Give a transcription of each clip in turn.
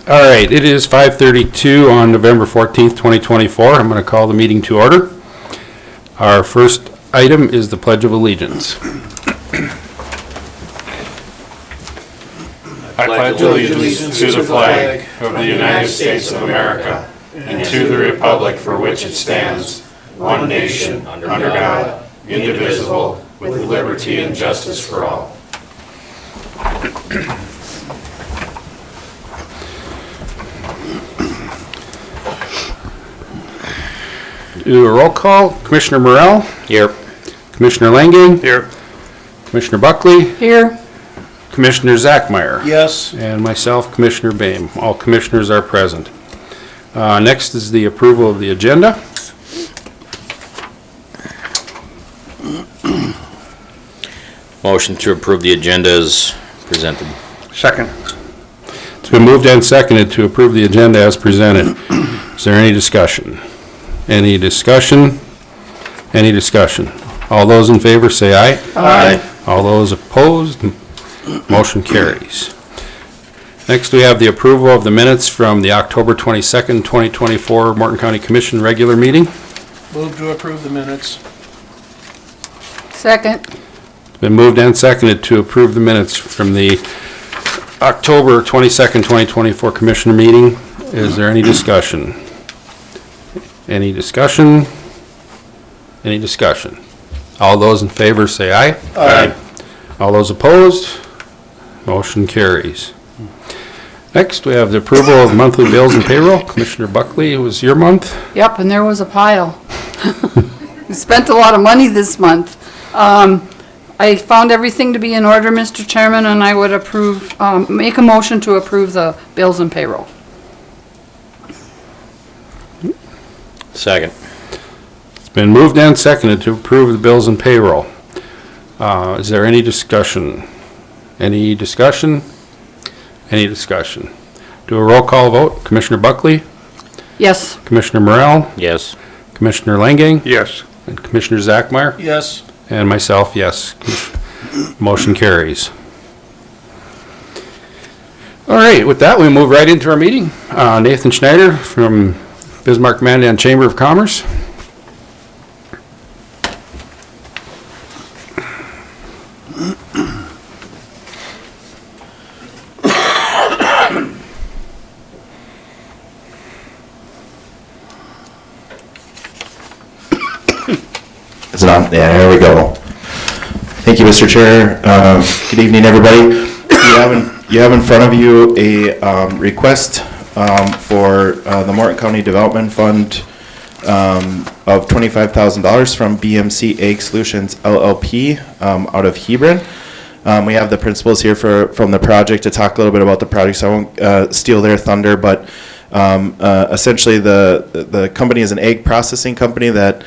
All right, it is 5:32 on November 14th, 2024. I'm going to call the meeting to order. Our first item is the Pledge of Allegiance. I pledge allegiance to the flag of the United States of America and to the republic for which it stands, one nation, under God, indivisible, with liberty and justice for all. Do a roll call. Commissioner Morrell? Here. Commissioner Langang? Here. Commissioner Buckley? Here. Commissioner Zachmeyer? Yes. And myself, Commissioner Boehm. All commissioners are present. Next is the approval of the agenda. Motion to approve the agenda is presented. Second. It's been moved and seconded to approve the agenda as presented. Is there any discussion? Any discussion? Any discussion? All those in favor say aye. Aye. All those opposed, motion carries. Next, we have the approval of the minutes from the October 22nd, 2024 Morton County Commission regular meeting. Move to approve the minutes. Second. It's been moved and seconded to approve the minutes from the October 22nd, 2024 Commissioner meeting. Is there any discussion? Any discussion? Any discussion? All those in favor say aye. Aye. All those opposed? Motion carries. Next, we have the approval of monthly bills and payroll. Commissioner Buckley, it was your month. Yep, and there was a pile. We spent a lot of money this month. I found everything to be in order, Mr. Chairman, and I would approve, make a motion to approve the bills and payroll. Second. It's been moved and seconded to approve the bills and payroll. Is there any discussion? Any discussion? Any discussion? Do a roll call vote. Commissioner Buckley? Yes. Commissioner Morrell? Yes. Commissioner Langang? Yes. And Commissioner Zachmeyer? Yes. And myself, yes. Motion carries. All right, with that, we move right into our meeting. Nathan Schneider from Bismarck-Mandan Chamber of Commerce. Is it on? Yeah, there we go. Thank you, Mr. Chair. Good evening, everybody. You have in front of you a request for the Morton County Development Fund of $25,000 from BMC Ag Solutions LLP out of Hebron. We have the principals here from the project to talk a little bit about the project, so I won't steal their thunder, but essentially the company is an egg processing company that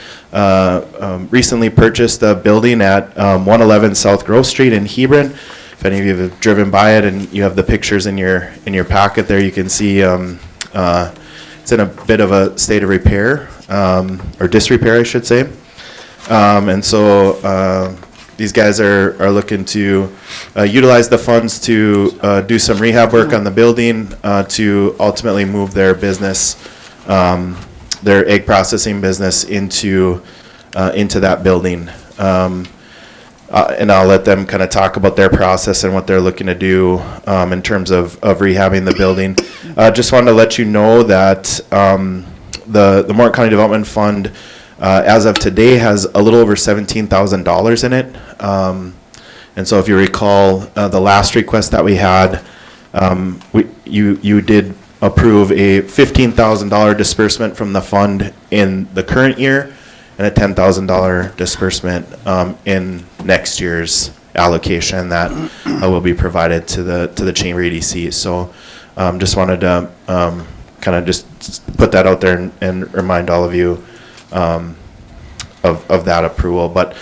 recently purchased a building at 111 South Grove Street in Hebron. If any of you have driven by it and you have the pictures in your packet there, you can see it's in a bit of a state of repair, or disrepair I should say. And so these guys are looking to utilize the funds to do some rehab work on the building to ultimately move their business, their egg processing business into that building. And I'll let them kind of talk about their process and what they're looking to do in terms of rehabbing the building. Just wanted to let you know that the Morton County Development Fund, as of today, has a little over $17,000 in it. And so if you recall the last request that we had, you did approve a $15,000 disbursement from the fund in the current year and a $10,000 disbursement in next year's allocation that will be provided to the Chamber EDC. So just wanted to kind of just put that out there and remind all of you of that approval. But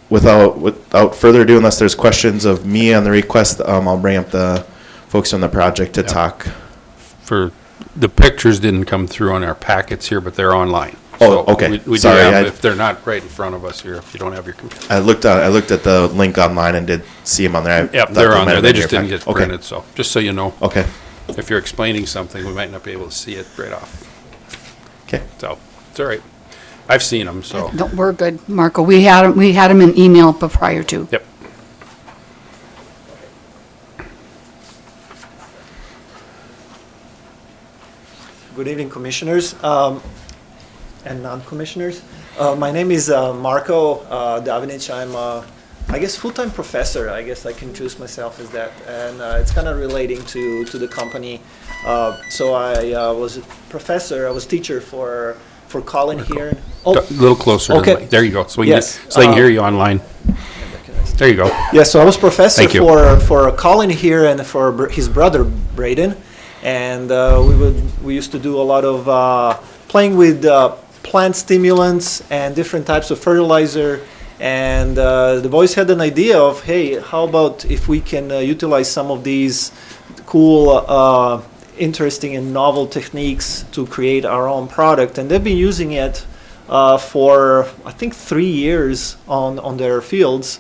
without further ado, unless there's questions of me on the request, I'll bring up the folks on the project to talk. For the pictures didn't come through on our packets here, but they're online. Oh, So okay. We do Sorry, have, if they're not right in front of us here, if you don't have your computer. I looked at the link online and did see them on there. Yep, they're on there. They just didn't get Okay. printed, so just so you know. Okay. if you're explaining something, we might not be able to see it right off. Okay. So, it's all right. I've seen them, so, No, we're good, Marco. We had him in email prior to. yep. Good evening, commissioners and non-commissioners. My name is Marco Davinic. I'm, I guess, full-time professor. I guess I can introduce myself as that. And it's kind of relating to the company. So I was a professor, I was teacher for Colin here. A little closer. to the Okay. mic. There you go. So we Yes, can, so they can hear you online. There you go. Yeah, so I was professor Thank you. for Colin here and for his brother Braden, and we used to do a lot of playing with plant stimulants and different types of fertilizer. And the boys had an idea of, hey, how about if we can utilize some of these cool, interesting and novel techniques to create our own product, and they've been using it for I think 3 years on their fields.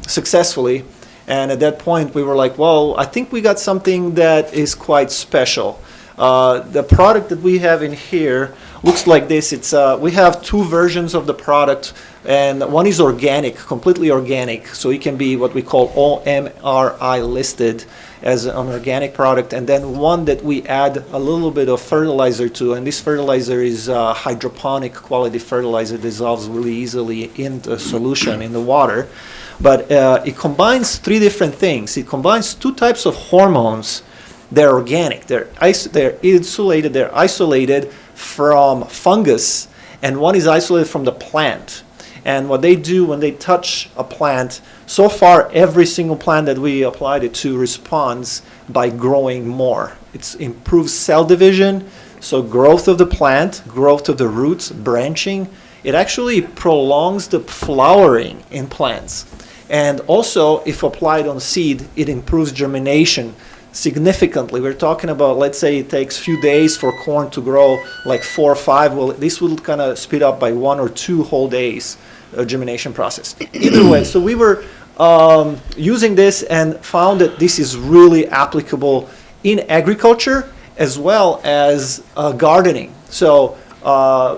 Successfully. And at that point, we were like, well, I think we got something that is quite special. The product that we have in here looks like this. It's we have 2 versions of the product, and one is organic, completely organic. So it can be what we call OMRI listed as an organic product, and then one that we add a little bit of fertilizer to, and this fertilizer is hydroponic quality fertilizer, dissolves really easily in the solution in the water. But it combines 3 different things. It combines 2 types of hormones. They're organic. They're insulated. They're isolated from fungus, and one is isolated from the plant. And what they do when they touch a plant, so far every single plant that we applied it to responds by growing more. It improves cell division, so growth of the plant, growth of the roots, branching. It actually prolongs the flowering in plants. And also, if applied on seed, it improves germination significantly. We're talking about, let's say it takes a few days for corn to grow like 4 or 5. Well, this will kind of speed up by 1 or 2 whole days germination process. Either way, so we were using this and found that this is really applicable in agriculture as well as gardening. So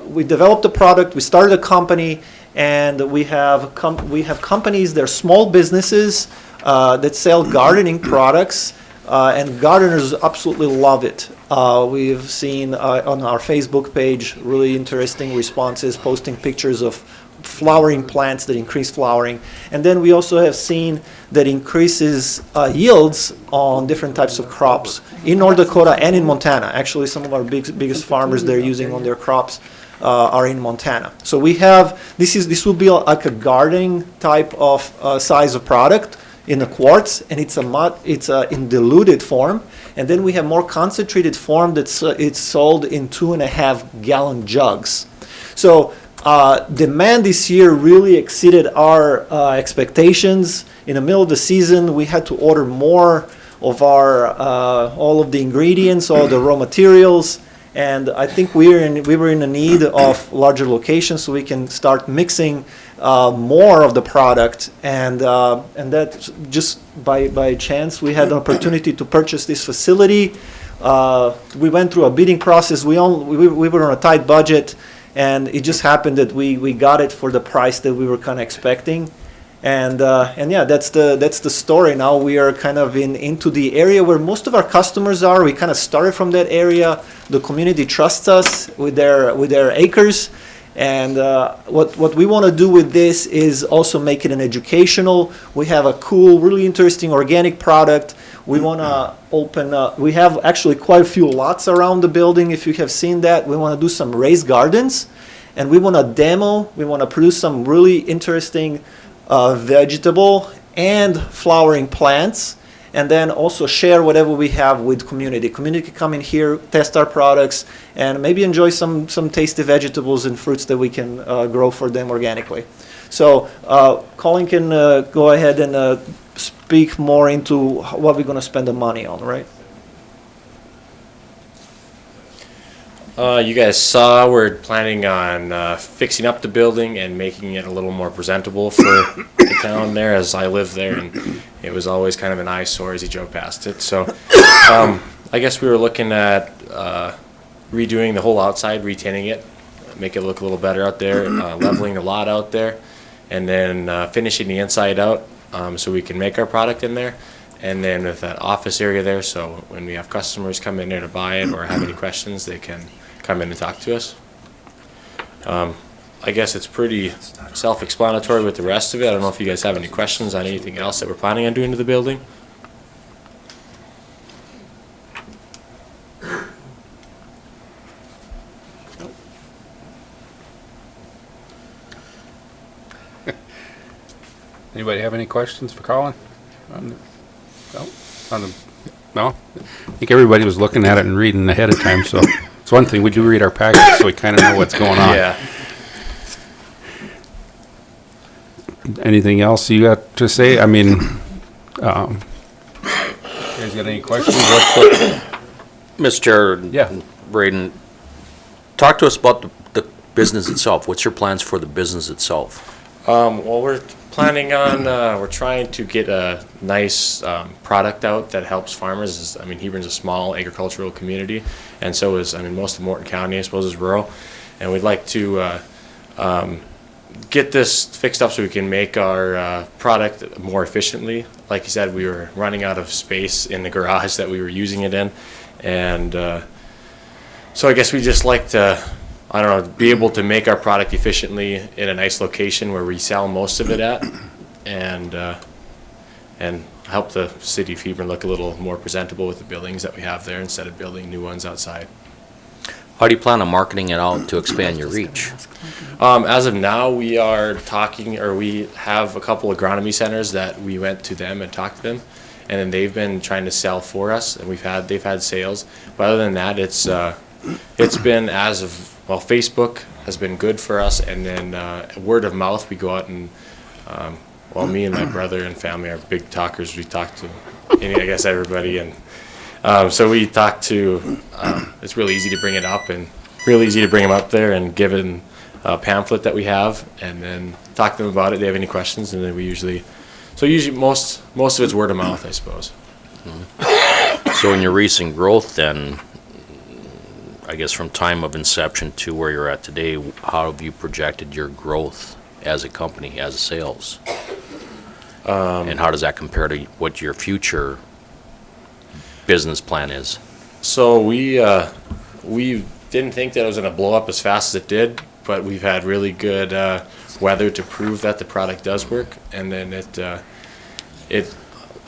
we developed a product, we started a company, and we have companies, they're small businesses that sell gardening products, and gardeners absolutely love it. We've seen on our Facebook page really interesting responses, posting pictures of flowering plants that increase flowering. And then we also have seen that increases yields on different types of crops in North Dakota and in Montana. Actually, some of our biggest farmers they're using on their crops are in Montana. So we have, this will be like a gardening type of size of product in a quartz, and it's in diluted form. And then we have more concentrated form that's it's sold in 2.5 gallon jugs. So demand this year really exceeded our expectations. In the middle of the season, we had to order more of our all of the ingredients, all the raw materials, and I think we were in the need of larger locations so we can start mixing more of the product, and that just by chance we had an opportunity to purchase this facility. We went through a bidding process. We were on a tight budget. And it just happened that we got it for the price that we were kind of expecting, and yeah, that's the story. Now we are kind of into the area where most of our customers are. We kind of started from that area. The community trusts us with their acres, and what we want to do with this is also make it an educational. We have a cool, really interesting organic product. We want to open up, we have actually quite a few lots around the building, if you have seen that. We want to do some raised gardens, and we want to demo, we want to produce some really interesting vegetable and flowering plants, and then also share whatever we have with community. Community can come in here, test our products, and maybe enjoy some tasty vegetables and fruits that we can grow for them organically. So Colin can go ahead and speak more into what we're going to spend the money on, right? You guys saw we're planning on fixing up the building and making it a little more presentable for the town there, as I live there, and it was always kind of an eyesore as you drove past it. So I guess we were looking at redoing the whole outside, retinning it, make it look a little better out there, leveling the lot out there, and then finishing the inside out so we can make our product in there. And then with that office area there, so when we have customers come in there to buy it or have any questions, they can come in and talk to us. I guess it's pretty self-explanatory with the rest of it. I don't know if you guys have any questions on anything else that we're planning on doing to the building. Anybody have any questions for Colin? No? No? I think everybody was looking at it and reading ahead of time, so it's one thing. We do read our packets, so we kind of know what's going on. Yeah. Anything else you got to say? I mean, you guys got any questions? Mr. Chair. Yeah. Braden, talk to us about the business itself. What's your plans for the business itself? Well, we're planning on, we're trying to get a nice product out that helps farmers. I mean, Hebron's a small agricultural community, and so is, I mean, most of Morton County, I suppose, is rural. And we'd like to get this fixed up so we can make our product more efficiently. Like you said, we were running out of space in the garage that we were using it in. And so I guess we just like to, I don't know, be able to make our product efficiently in a nice location where we sell most of it at, and help the city of Hebron look a little more presentable with the buildings that we have there instead of building new ones outside. How do you plan on marketing it out to expand your reach? As of now, we are talking, or we have a couple agronomy centers that we went to them and talked to them, and then they've been trying to sell for us, and they've had sales. But other than that, it's been as of, well, Facebook has been good for us, and then word of mouth, we go out and, well, me and my brother and family are big talkers. We talk to, I guess, everybody, and so we talk to, it's really easy to bring it up, and really easy to bring them up there and give them a pamphlet that we have, and then talk to them about it. They have any questions, and then we usually most of it's word of mouth, I suppose. Mm-hmm. So in your recent growth then, I guess from time of inception to where you're at today, how have you projected your growth as a company, as sales? And how does that compare to what your future business plan is? So we didn't think that it was going to blow up as fast as it did, but we've had really good weather to prove that the product does work, and then I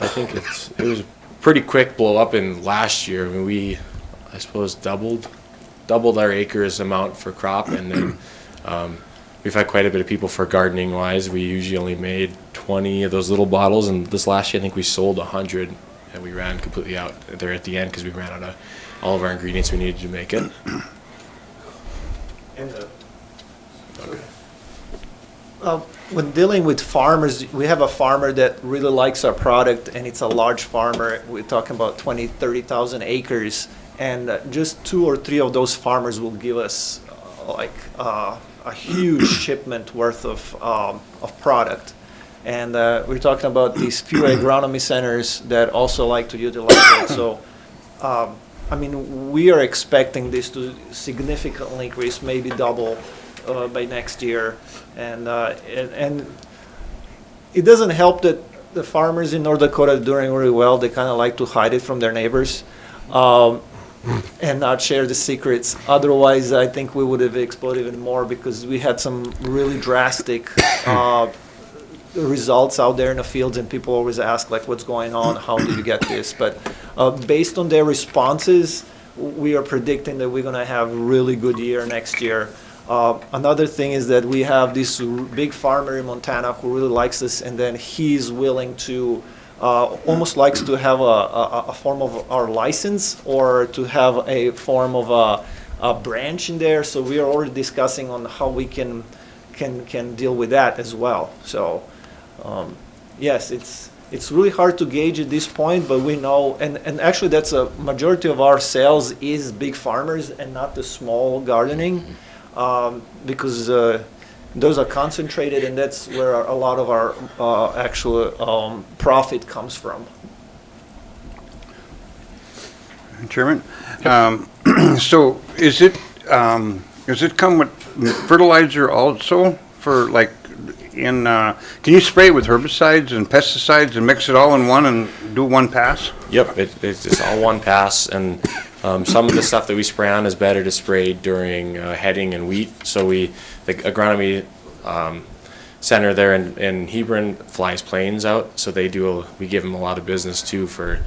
think it was a pretty quick blow up in last year. I mean, I suppose doubled our acres amount for crop, and then we've had quite a bit of people for gardening wise. We usually only made 20 of those little bottles, and this last year I think we sold 100, and we ran completely out there at the end because we ran out of all of our ingredients we needed to make it. When dealing with farmers, we have a farmer that really likes our product, and it's a large farmer. We're talking about 20, 30,000 acres, and just 2 or 3 of those farmers will give us a huge shipment worth of product. And we're talking about these few agronomy centers that also like to utilize it. So, I mean, we are expecting this to significantly increase, maybe double by next year. And it doesn't help that the farmers in North Dakota are doing really well. They kind of like to hide it from their neighbors and not share the secrets. Otherwise, I think we would have exploded even more, because we had some really drastic results out there in the fields, and people always ask, like, what's going on? How did you get this? But based on their responses, we are predicting that we're going to have a really good year next year. Another thing is that we have this big farmer in Montana who really likes us, and then he's willing to, almost likes to have a form of our license, or to have a form of a branch in there. So we are already discussing on how we can deal with that as well. So yes, it's really hard to gauge at this point, but we know, and actually that's a majority of our sales is big farmers and not the small gardening. Because Those are concentrated, and that's where a lot of our actual profit comes from. Chairman, so is it come with fertilizer also for like can you spray it with herbicides and pesticides and mix it all in one and do one pass? Yep, it's all one pass, and some of the stuff that we spray on is better to spray during heading and wheat. So the agronomy center there in Hebron flies planes out, so we give them a lot of business too for,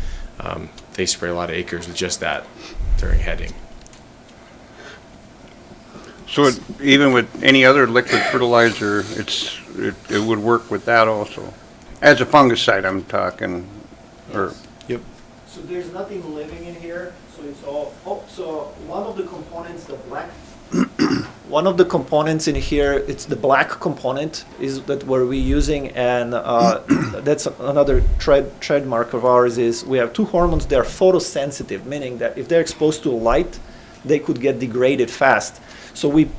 they spray a lot of acres with just that during heading. So even with any other liquid fertilizer, it would work with that also? As a fungicide, I'm talking, or? Yep. So there's nothing living in here, so it's all, so one of the components, the black, one of the components in here, it's the black component is that we're reusing, and that's another trademark of ours is we have two hormones that are photosensitive, meaning that if they're exposed to light, they could get degraded fast. So we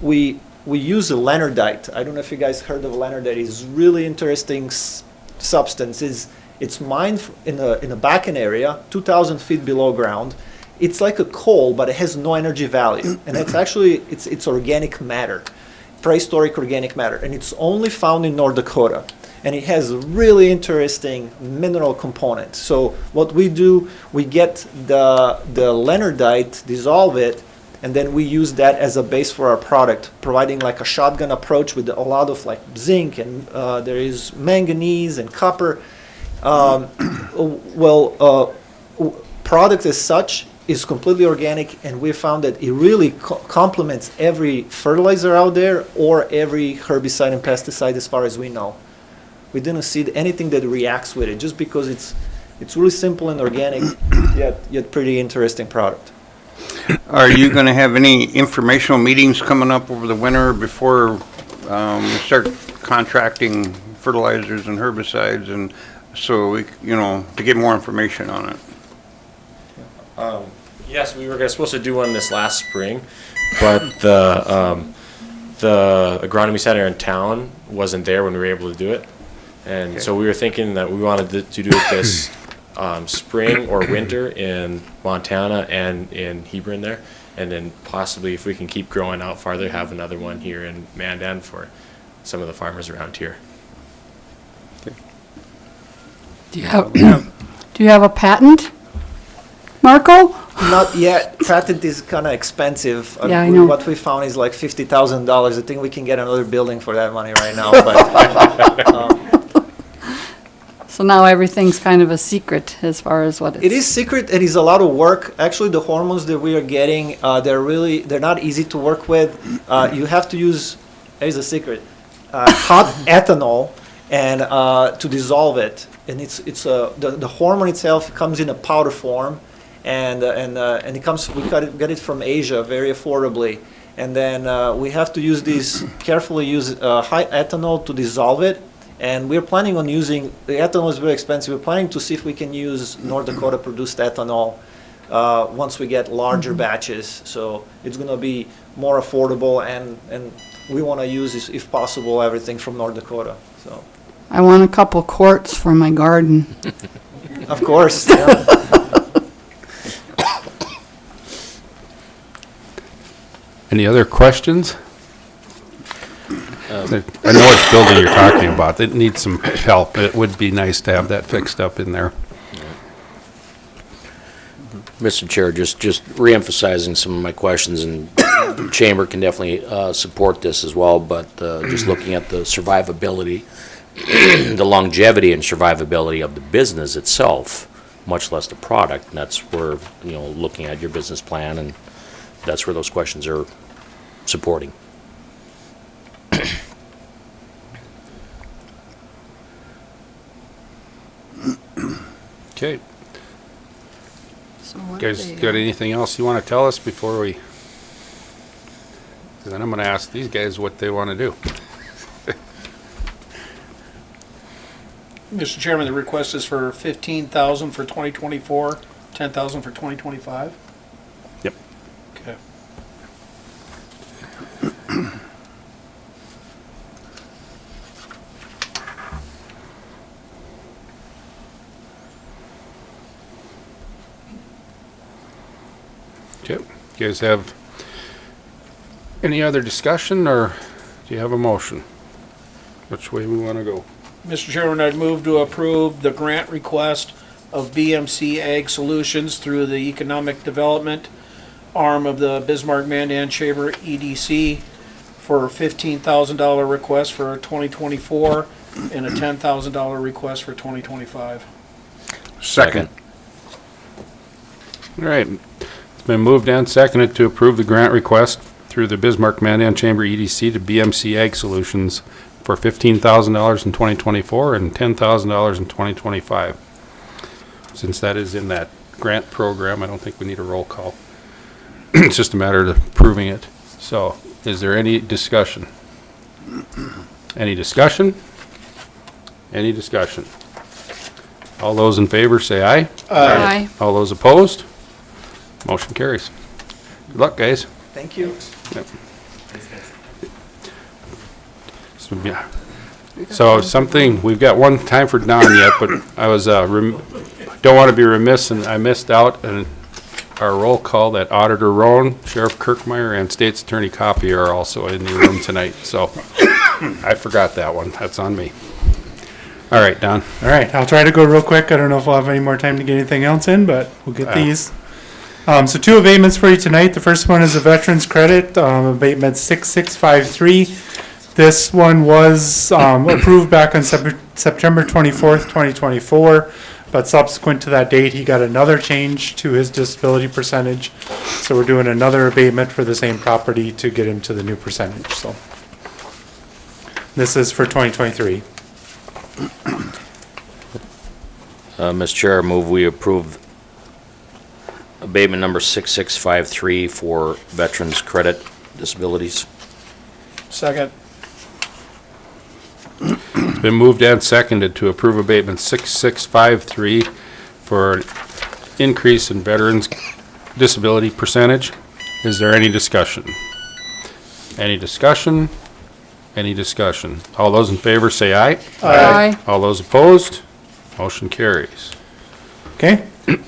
use a leonardite. I don't know if you guys heard of leonardite. It's really interesting substance. It's mined in a backen area, 2,000 feet below ground. It's like a coal, but it has no energy value. And it's actually, it's organic matter, prehistoric organic matter. And it's only found in North Dakota. And it has a really interesting mineral component. So what we do, we get the leonardite, dissolve it, and then we use that as a base for our product, providing like a shotgun approach with a lot of like zinc, and there is manganese and copper. Product as such is completely organic, and we found that it really complements every fertilizer out there or every herbicide and pesticide as far as we know. We didn't see anything that reacts with it, just because it's really simple and organic, yet pretty interesting product. Are you going to have any informational meetings coming up over the winter before we start contracting fertilizers and herbicides, and so we, to get more information on it? Yes, we were supposed to do one this last spring, but the agronomy center in town wasn't there when we were able to do it, and so we were thinking that we wanted to do it this spring or winter in Montana and in Hebron there, and then possibly if we can keep growing out farther, have another one here in Mandan for some of the farmers around here. Do you have a patent, Marco? Not yet. Patent is kind of expensive. Yeah, I know. What we found is like $50,000. I think we can get another building for that money right now. But So now everything's kind of a secret as far as what it is secret. It is a lot of work. Actually, the hormones that we are getting, they're not easy to work with. You have to use, here's a secret, hot ethanol and to dissolve it. And the hormone itself comes in a powder form, and it comes. We get it from Asia very affordably, and then we have to carefully use high ethanol to dissolve it. And we're planning on using, the ethanol is very expensive. We're planning to see if we can use North Dakota produced ethanol once we get larger batches. So it's going to be more affordable, and we want to use, if possible, everything from North Dakota. So I want a couple quarts for my garden. of course. Yeah. Any other questions? I know which building you're talking about. It needs some help. It would be nice to have that fixed up in there. Mr. Chair, just reemphasizing some of my questions, and the Chamber can definitely support this as well, but just looking at the survivability, the longevity and survivability of the business itself, much less the product, and that's where, looking at your business plan, and that's where those questions are supporting. Okay. So what Guys, they- got anything else you want to tell us before we? Because then I'm going to ask these guys what they want to do. Mr. Chairman, the request is for 15,000 for 2024, 10,000 for 2025? Yep. Okay. Okay, you guys have any other discussion, or do you have a motion? Which way we want to go? Mr. Chairman, I'd move to approve the grant request of BMC Ag Solutions through the Economic Development arm of the Bismarck-Mandan Chamber EDC for a $15,000 request for 2024 and a $10,000 request for 2025. Second. All right, it's been moved and seconded to approve the grant request through the Bismarck-Mandan Chamber EDC to BMC Ag Solutions for $15,000 in 2024 and $10,000 in 2025. Since that is in that grant program, I don't think we need a roll call. It's just a matter of approving it. So, is there any discussion? Any discussion? Any discussion? All those in favor say aye. Aye. All those opposed? Motion carries. Good luck, guys. Thank you. So something, we've got one time for Don yet, but I was, don't want to be remiss, and I missed out on our roll call that Auditor Roan, Sheriff Kirkmeyer, and State's Attorney Copy are also in the room tonight, so I forgot that one. That's on me. All right, Don. All right, I'll try to go real quick. I don't know if we'll have any more time to get anything else in, but we'll get these. So 2 abatements for you tonight. The first one is a veteran's credit, abatement 6653. This one was approved back on September 24th, 2024, but subsequent to that date, he got another change to his disability percentage. So we're doing another abatement for the same property to get him to the new percentage. So this is for 2023. Mr. Chair, I move we approve abatement number 6653 for veterans credit disabilities. Second. It's been moved and seconded to approve abatement 6653 for increase in veterans' disability percentage. Is there any discussion? Any discussion? Any discussion? All those in favor say aye. Aye. All those opposed? Motion carries. Okay,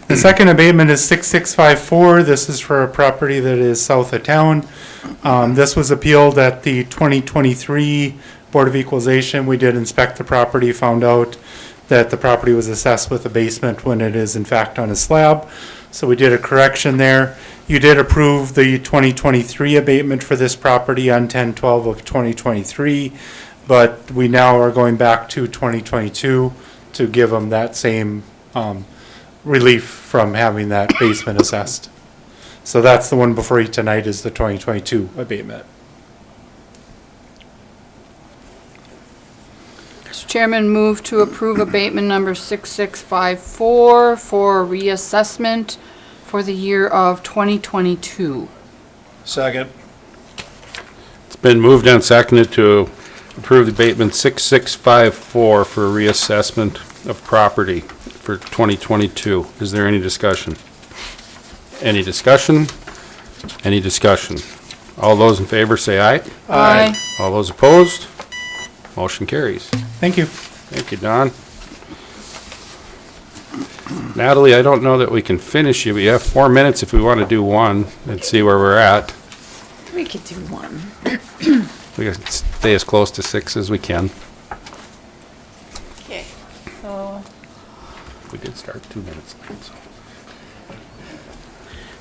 the second abatement is 6654. This is for a property that is south of town. This was appealed at the 2023 Board of Equalization. We did inspect the property, found out that the property was assessed with a basement when it is in fact on a slab. So we did a correction there. You did approve the 2023 abatement for this property on 10/12 of 2023, but we now are going back to 2022 to give them that same relief from having that basement assessed. So that's the one before you tonight is the 2022 abatement. Mr. Chairman, move to approve abatement number 6654 for reassessment for the year of 2022. Second. It's been moved and seconded to approve the abatement 6654 for reassessment of property for 2022. Is there any discussion? Any discussion? Any discussion? All those in favor say aye. Aye. All those opposed? Motion carries. Thank you. Thank you, Don. Natalie, I don't know that we can finish you, but you have 4 minutes if we want to do one and see where we're at. We could do one. We can stay as close to 6 as we can. Okay, so We did start 2 minutes late, so.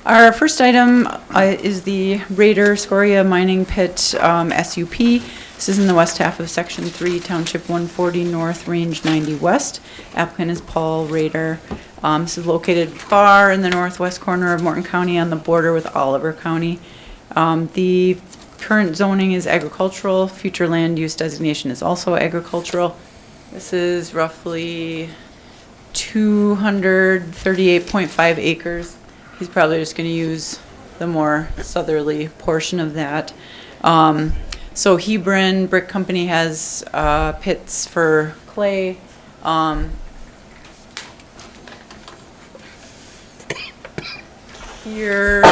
our first item is the Raider Scoria Mining Pit SUP. This is in the west half of Section 3, Township 140 North, Range 90 West. Applicant is Paul Raider. This is located far in the northwest corner of Morton County on the border with Oliver County. The current zoning is agricultural. Future land use designation is also agricultural. This is roughly 238.5 acres. He's probably just going to use the more southerly portion of that. So Hebron Brick Company has pits for clay. Here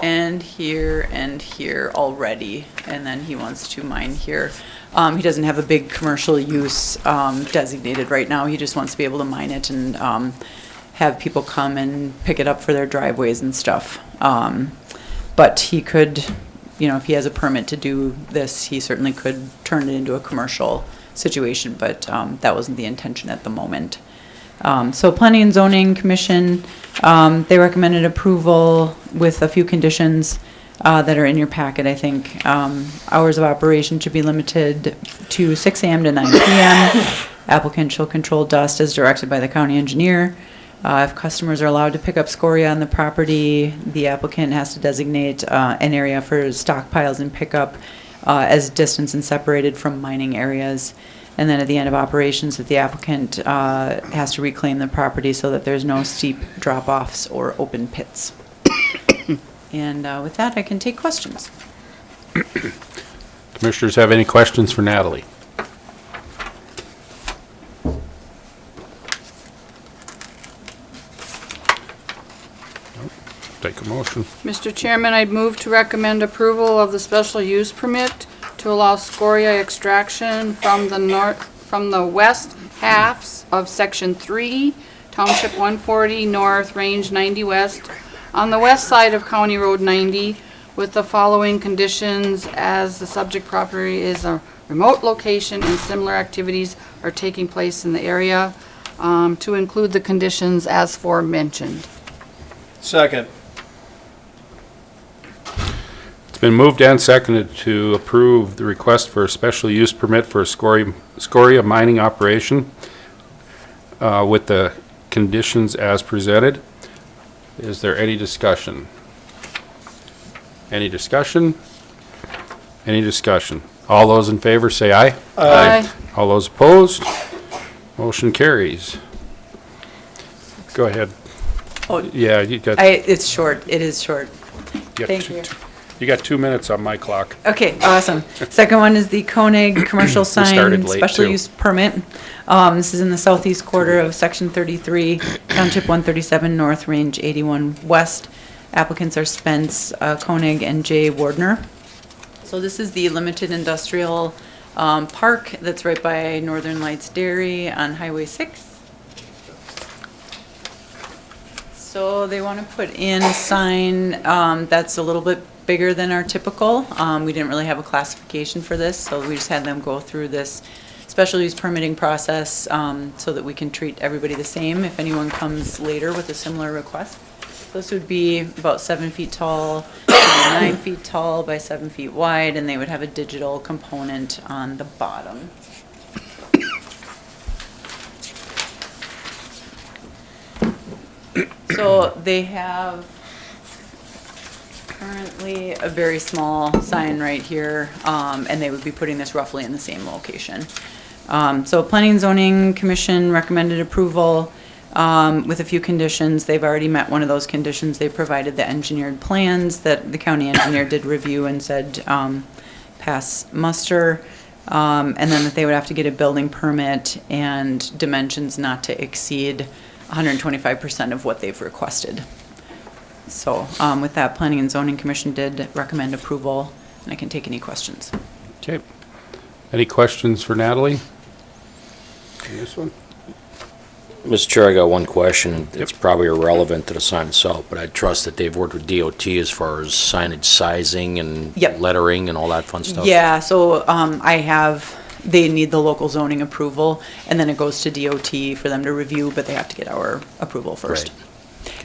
and here and here already, and then he wants to mine here. He doesn't have a big commercial use designated right now. He just wants to be able to mine it and have people come and pick it up for their driveways and stuff. But he could, you know, if he has a permit to do this, he certainly could turn it into a commercial situation, but that wasn't the intention at the moment. So Planning and Zoning Commission, they recommended approval with a few conditions that are in your packet, I think. Hours of operation should be limited to 6 a.m. to 9 p.m. Applicant shall control dust as directed by the county engineer. If customers are allowed to pick up scoria on the property, the applicant has to designate an area for stockpiles and pickup as distanced and separated from mining areas. And then at the end of operations, that the applicant has to reclaim the property so that there's no steep drop-offs or open pits. And with that, I can take questions. Commissioners have any questions for Natalie? Take a motion. Mr. Chairman, I'd move to recommend approval of the special use permit to allow scoria extraction from the west halves of Section 3, Township 140 North, Range 90 West, on the west side of County Road 90, with the following conditions: as the subject property is a remote location and similar activities are taking place in the area, to include the conditions as forementioned. Second. It's been moved and seconded to approve the request for a special use permit for a scoria mining operation with the conditions as presented. Is there any discussion? Any discussion? Any discussion? All those in favor say aye. Aye. All those opposed? Motion carries. Go ahead. Oh, Yeah, you got. it's short. It is short. Thank you. You got 2 minutes on my clock. Okay, awesome. Second one is the Koenig commercial sign started late, special too. use permit. This is in the southeast quarter of Section 33, Township 137 North, Range 81 West. Applicants are Spence Koenig and Jay Wardner. So this is the limited industrial park that's right by Northern Lights Dairy on Highway 6. So they want to put in a sign that's a little bit bigger than our typical. We didn't really have a classification for this, so we just had them go through this special use permitting process so that we can treat everybody the same if anyone comes later with a similar request. This would be about 7 feet tall, 9 feet tall by 7 feet wide, and they would have a digital component on the bottom. So they have currently a very small sign right here, and they would be putting this roughly in the same location. So Planning and Zoning Commission recommended approval with a few conditions. They've already met one of those conditions. They provided the engineered plans that the county engineer did review and said pass muster, and then that they would have to get a building permit and dimensions not to exceed 125% of what they've requested. So with that, Planning and Zoning Commission did recommend approval, and I can take any questions. Okay. Any questions for Natalie? On this one? Mr. Chair, I got one question. It's probably irrelevant to the sign itself, but I trust that they've worked with DOT as far as signage sizing and Yep. lettering and all that fun stuff. Yeah, so they need the local zoning approval, and then it goes to DOT for them to review, but they have to get our approval first.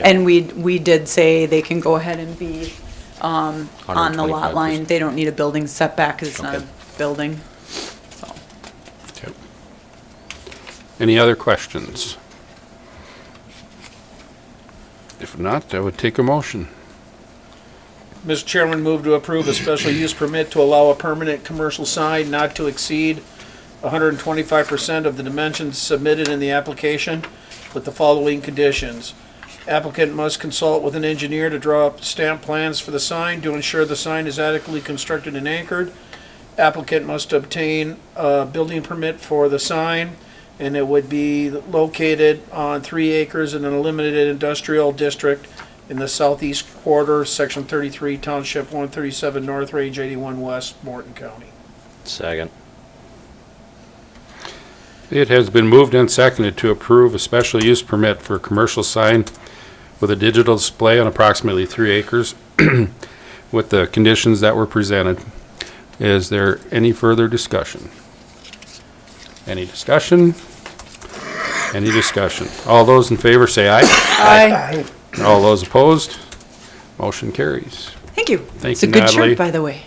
Right. And we did say they can go ahead and be on the lot line. 125%. They don't need a building setback because it's not a Okay. building. So. Okay. Any other questions? If not, I would take a motion. Mr. Chairman, move to approve a special use permit to allow a permanent commercial sign not to exceed 125% of the dimensions submitted in the application with the following conditions. Applicant must consult with an engineer to draw up stamp plans for the sign to ensure the sign is adequately constructed and anchored. Applicant must obtain a building permit for the sign, and it would be located on 3 acres in a limited industrial district in the southeast quarter, Section 33, Township 137 North, Range 81 West, Morton County. Second. It has been moved and seconded to approve a special use permit for a commercial sign with a digital display on approximately 3 acres with the conditions that were presented. Is there any further discussion? Any discussion? Any discussion? All those in favor say aye. Aye. All those opposed? Motion carries. Thank you. Thank It's a you, good Natalie. shirt, by the way.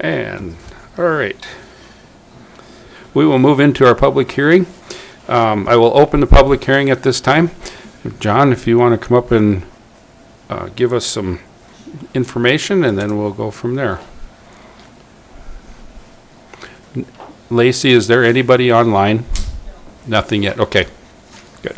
And, all right. We will move into our public hearing. I will open the public hearing at this time. John, if you want to come up and give us some information, and then we'll go from there. Lacey, is there anybody online? Nothing yet. Okay, good.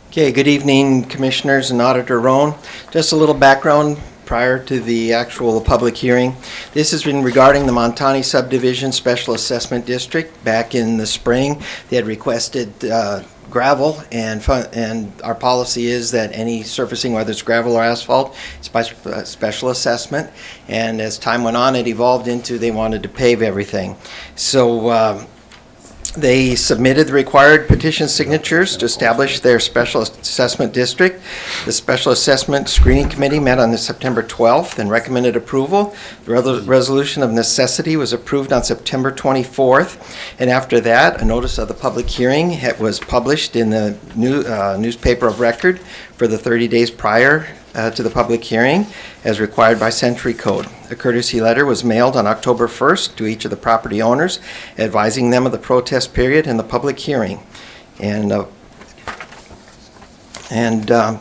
Okay, good evening, Commissioners and Auditor Roan. Just a little background prior to the actual public hearing. This has been regarding the Montani Subdivision Special Assessment District. Back in the spring, they had requested gravel, and our policy is that any surfacing, whether it's gravel or asphalt, special assessment. And as time went on, it evolved into they wanted to pave everything. So they submitted the required petition signatures to establish their special assessment district. The Special Assessment Screening Committee met on September 12th and recommended approval. The resolution of necessity was approved on September 24th. And after that, a notice of the public hearing was published in the newspaper of record for the 30 days prior to the public hearing as required by Century Code. A courtesy letter was mailed on October 1st to each of the property owners advising them of the protest period and the public hearing. And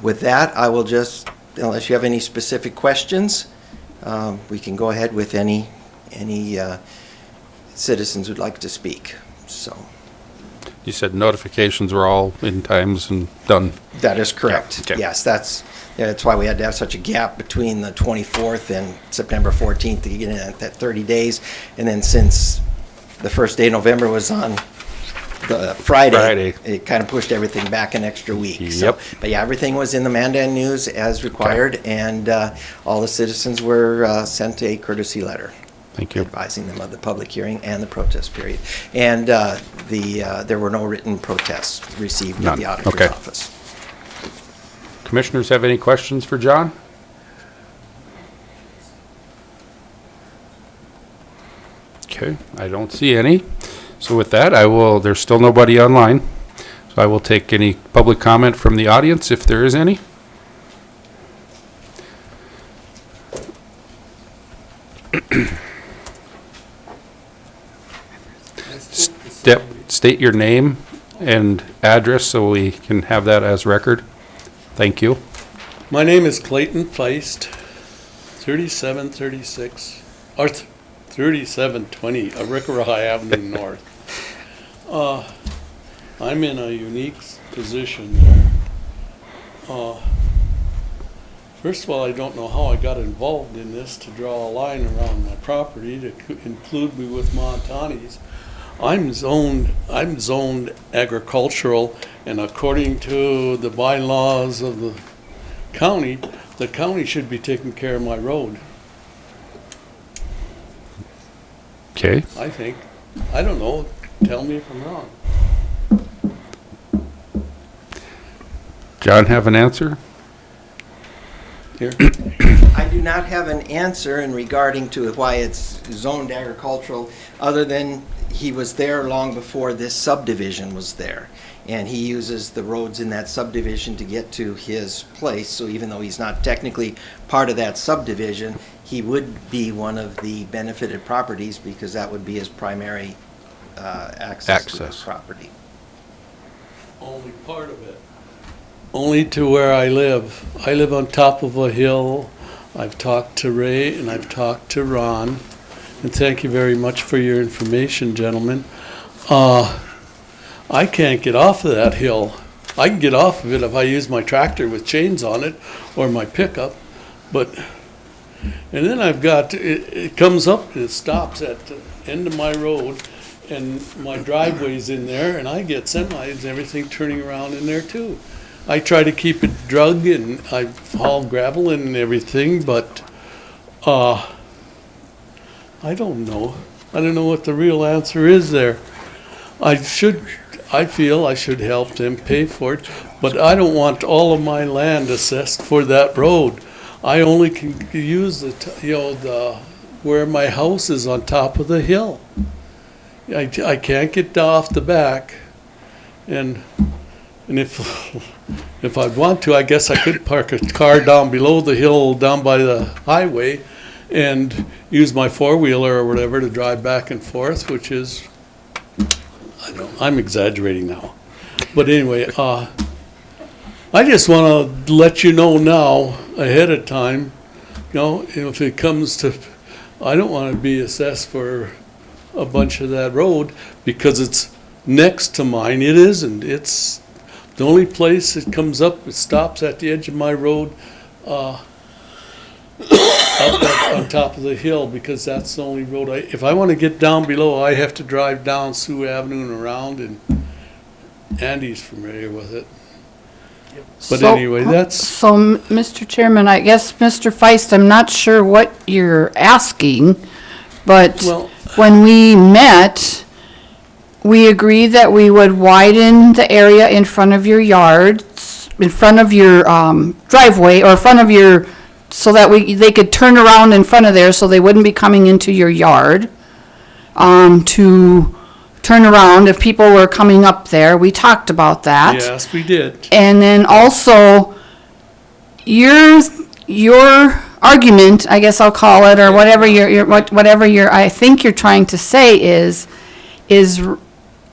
with that, I will just, unless you have any specific questions, we can go ahead with any citizens who'd like to speak. So You said notifications were all in times and done. that is correct. Yeah, okay. Yes, that's why we had to have such a gap between the 24th and September 14th to get in at that 30 days. And then since the first day of November was on the Friday, it kind of pushed everything back an extra week. Yep. So, but yeah, everything was in the Mandan News as required, and all the citizens were sent a courtesy letter. Thank you. Advising them of the public hearing and the protest period. And there were no written protests received at the None. auditor's Okay. office. Commissioners have any questions for John? Okay, I don't see any. So with that, there's still nobody online. So I will take any public comment from the audience if there is any. State your name and address so we can have that as record. Thank you. My name is Clayton Feist, 3736, or 3720, Arikarahi Avenue North. I'm in a unique position there. First of all, I don't know how I got involved in this to draw a line around my property to include me with Montanis. I'm zoned agricultural, and according to the bylaws of the county should be taking care of my road, Okay. I think. I don't know, tell me if I'm wrong. John have an answer? Here. I do not have an answer in regarding to why it's zoned agricultural, other than he was there long before this subdivision was there. And he uses the roads in that subdivision to get to his place. So even though he's not technically part of that subdivision, he would be one of the benefited properties because that would be his primary access to his property. Only part of it. Only to where I live. I live on top of a hill. I've talked to Ray and I've talked to Ron. And thank you very much for your information, gentlemen. I can't get off of that hill. I can get off of it if I use my tractor with chains on it or my pickup. And then I've got, it comes up and it stops at the end of my road, and my driveway's in there, and I get semis and everything turning around in there too. I try to keep it drug, and I haul gravel and everything, but I don't know. I don't know what the real answer is there. I feel I should help them pay for it, but I don't want all of my land assessed for that road. I only can use where my house is on top of the hill. I can't get off the back, and if I'd want to, I guess I could park a car down below the hill, down by the highway, and use my four-wheeler or whatever to drive back and forth, which is, I'm exaggerating now. But anyway, I just want to let you know now, ahead of time, if it comes to, I don't want to be assessed for a bunch of that road because it's next to mine. It isn't. It's the only place it comes up, it stops at the edge of my road, up on top of the hill, because that's the only road if I want to get down below, I have to drive down Sioux Avenue and around, and Andy's familiar with it. But anyway, that's... So, Mr. Chairman, I guess, Mr. Feist, I'm not sure what you're asking, but when we met, we agreed that we would widen the area in front of your yard, in front of your driveway, or in front of your, so that they could turn around in front of there so they wouldn't be coming into your yard, to turn around if people were coming up there. We talked about that. Yes, we did. And then also, your argument, I guess I'll call it, or whatever I think you're trying to say is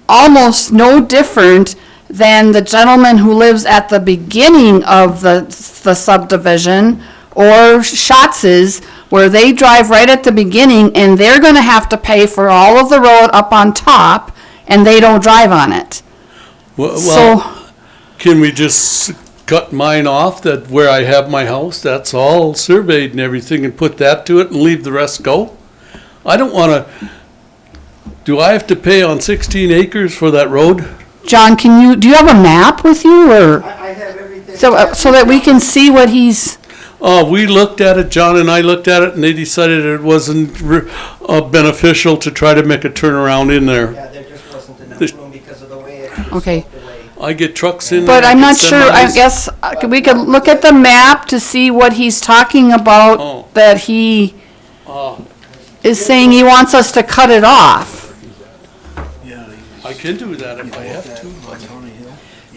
almost no different than the gentleman who lives at the beginning of the subdivision, or Schatz's, where they drive right at the beginning and they're gonna have to pay for all of the road up on top, and they don't drive on it. Well, can we just cut mine off, that where I have my house, that's all surveyed and everything, and put that to it and leave the rest go? I don't wanna, do I have to pay on 16 acres for that road? John, do you have a map with you, or? I have everything. So that we can see what he's, We looked at it, John and I looked at it, and they decided it wasn't beneficial to try to make a turnaround in there. Yeah, there just wasn't enough room because of the way it was Okay. sloped away. I get trucks in. but there, I'm I not get sure, I semis. guess, we could look at the map to see what he's talking Oh. about, that he is saying he wants us to cut it off. I can do that if I have to.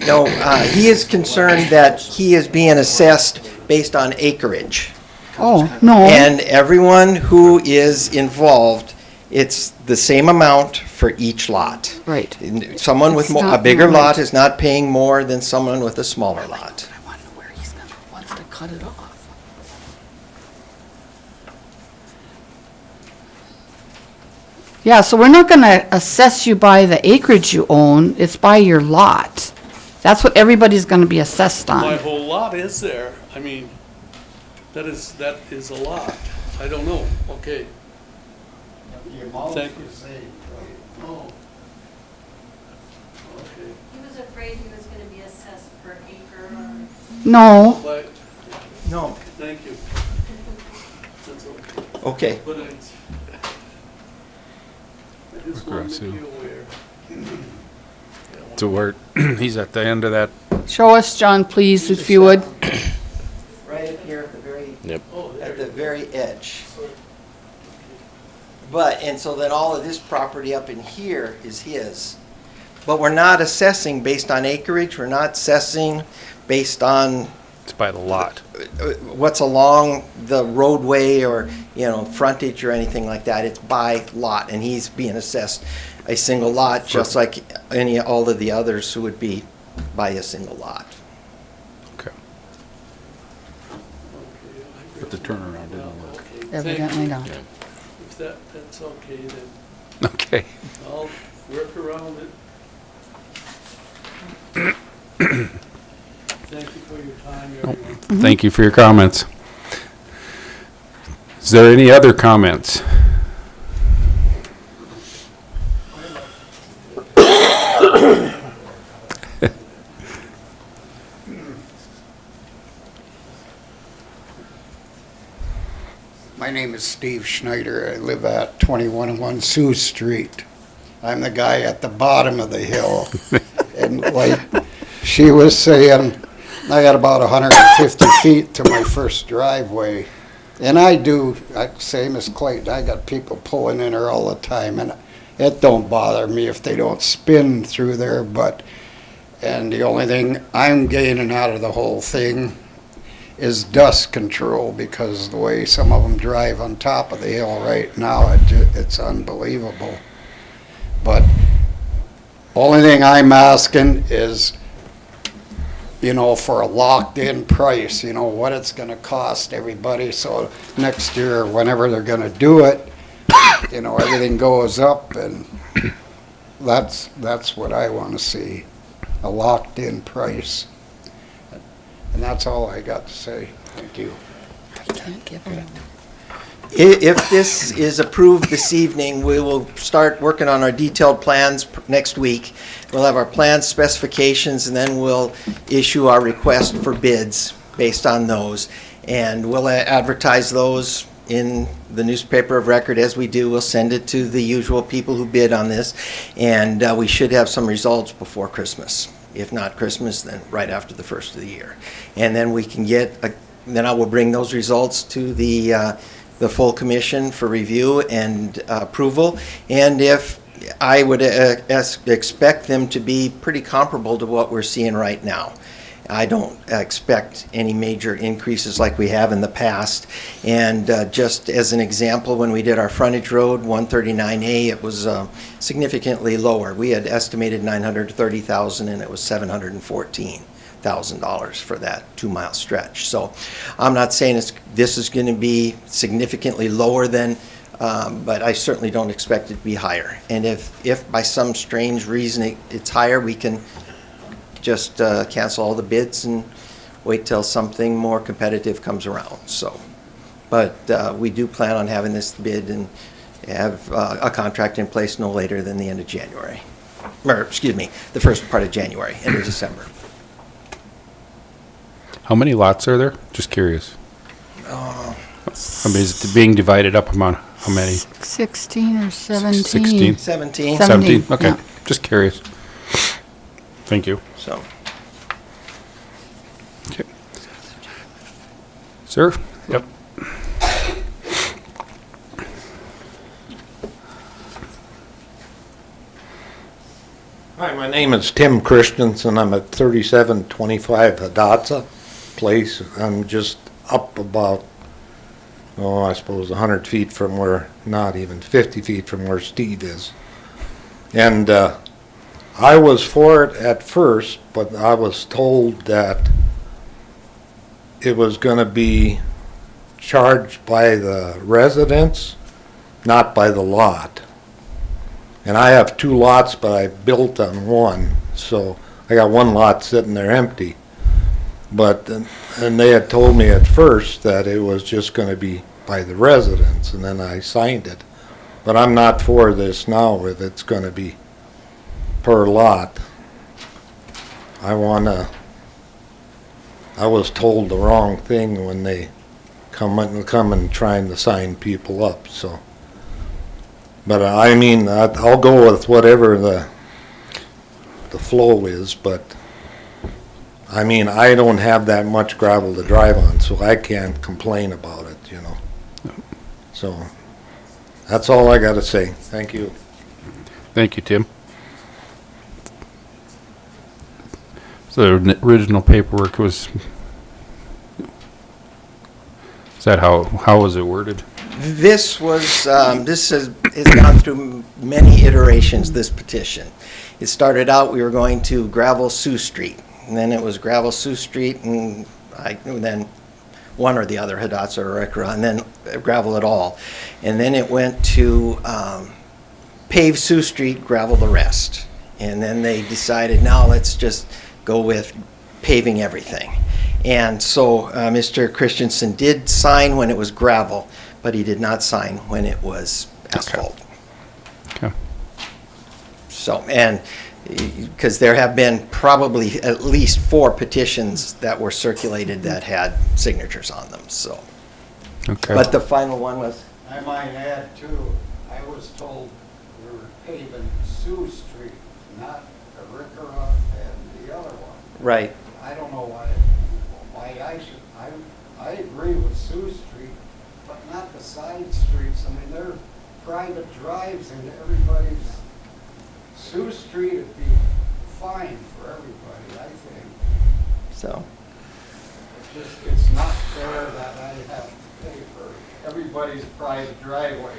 No, he is concerned that he is being assessed based on acreage. Oh, no. And everyone who is involved, it's the same amount for each lot. Right. Someone with It's a not bigger lot right. is not paying more than someone with a smaller lot. I wonder where he's wants to cut it off. Yeah, so we're not gonna assess you by the acreage you own, it's by your lot. That's what everybody's gonna be assessed My on. whole lot is there. I mean, that is a lot. I don't know. Okay. Thank you. Oh. Okay. He was afraid he was gonna be assessed per acre or... No, But, No. thank you. That's okay. Okay. But I just want to be aware. To where, he's at the end of that. show us, John, please, if you would. Right up here at the very, Yep. at the very edge. But, and so then all of this property up in here is his. But we're not assessing based on acreage, we're not assessing based on It's by the lot. what's along the roadway or, frontage or anything like that. It's by lot, and he's being assessed a single lot, just like all of the others who would be by a single lot. Okay. But the turnaround didn't work. Evidently not. If that's okay, then Okay. I'll work around it. Thank you for your time, everyone. Thank you for your comments. Is there any other comments? My name is Steve Schneider. I live at 2101 Sioux Street. I'm the guy at the bottom of the hill. And like she was saying, I got about 150 feet to my first driveway. And I do, same as Clayton, I got people pulling in there all the time. And it don't bother me if they don't spin through there. And the only thing I'm gaining out of the whole thing is dust control, because the way some of them drive on top of the hill right now, it's unbelievable. But only thing I'm asking is, for a locked-in price, what it's going to cost everybody, so next year, whenever they're going to do it, everything goes up, and that's what I want to see, a locked-in price. And that's all I got to say. Thank you. If this is approved this evening, we will start working on our detailed plans next week. We'll have our plan specifications, and then we'll issue our request for bids based on those. And we'll advertise those in the newspaper of record as we do. We'll send it to the usual people who bid on this, and we should have some results before Christmas. If not Christmas, then right after the first of the year. And then we can then I will bring those results to the full commission for review and approval. And if I would expect them to be pretty comparable to what we're seeing right now. I don't expect any major increases like we have in the past. And just as an example, when we did our frontage road, 139A, it was significantly lower. We had estimated $930,000, and it was $714,000 for that 2-mile stretch. So I'm not saying this is going to be significantly lower than, but I certainly don't expect it to be higher. And if by some strange reason it's higher, we can just cancel all the bids and wait till something more competitive comes around. So, but we do plan on having this bid and have a contract in place no later than the end of January. Or, excuse me, the first part of January, end of December. How many lots are there? Just curious. I mean, is it being divided up among how many? 16 or 17? 16? 17. 17, okay. Yeah. Just curious. Thank you. So, Okay. Sir? Yep. Hi, my name is Tim Christensen. I'm at 3725 Hidatsa Place. I'm just up about, I suppose 100 feet from where, not even 50 feet from where Steve is. And I was for it at first, but I was told that it was going to be charged by the residents, not by the lot. And I have 2 lots, but I built on one, so I got 1 lot sitting there empty. But, and they had told me at first that it was just going to be by the residents, and then I signed it. But I'm not for this now, if it's going to be per lot. I was told the wrong thing when they come and trying to sign people up, so. But I mean, I'll go with whatever the flow is, but I mean, I don't have that much gravel to drive on, so I can't complain about it, So, that's all I gotta say. Thank you. Thank you, Tim. So the original paperwork was, is that how was it worded? this was, this has gone through many iterations, this petition. It started out, we were going to gravel Sioux Street, and then it was gravel Sioux Street, and then one or the other, Hidatsa or Ekra, and then gravel it all. And then it went to pave Sioux Street, gravel the rest. And then they decided, now let's just go with paving everything. And so Mr. Christensen did sign when it was gravel, but he did not sign when it was asphalt. Okay. So, and because there have been probably at least 4 petitions that were circulated that had signatures on them, so. Okay. But the final one was, I might add too, I was told we were paving Sioux Street, not Arikara and the other one. right, I don't know why I agree with Sioux Street, but not the side streets. I mean, they're private drives and everybody's, Sioux Street would be fine for everybody, I think. so, It's not fair that I have to pay for everybody's private driveway.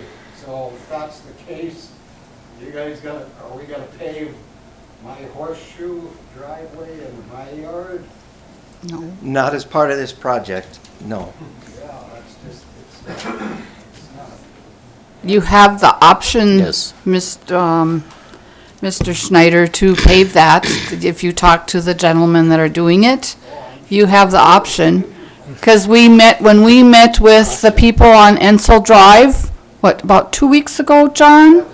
So if that's the case, you guys are we gonna pave my horseshoe driveway in my yard? No. not as part of this project, no. Yeah, it's not. You have the option, Yes. Mr. Schneider, to pave that. If you talk to the gentlemen that are doing it, you have the option. Because when we met with the people on Ensel Drive, about 2 weeks ago, John?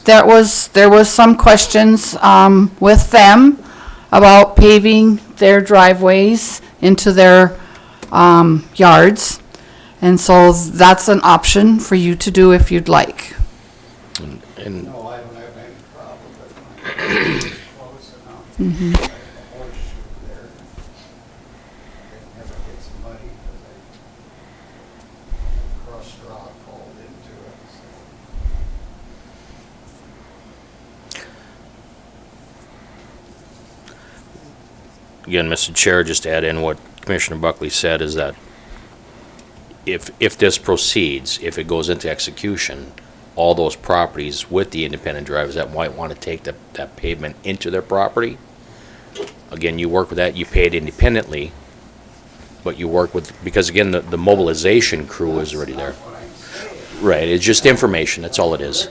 There was some questions, with them about paving their driveways into their, yards. And so that's an option for you to do if you'd like. And No, I don't have any problem with it. It's close enough. I have a horseshoe there. It never gets muddy because I crushed rock hauled into it, so. again, Mr. Chair, just to add in what Commissioner Buckley said is that if this proceeds, if it goes into execution, all those properties with the independent drivers that might want to take that pavement into their property, again, you work with that, you pay it independently, but you work with, because again, the mobilization crew is already there. Right, it's just information, that's all it is.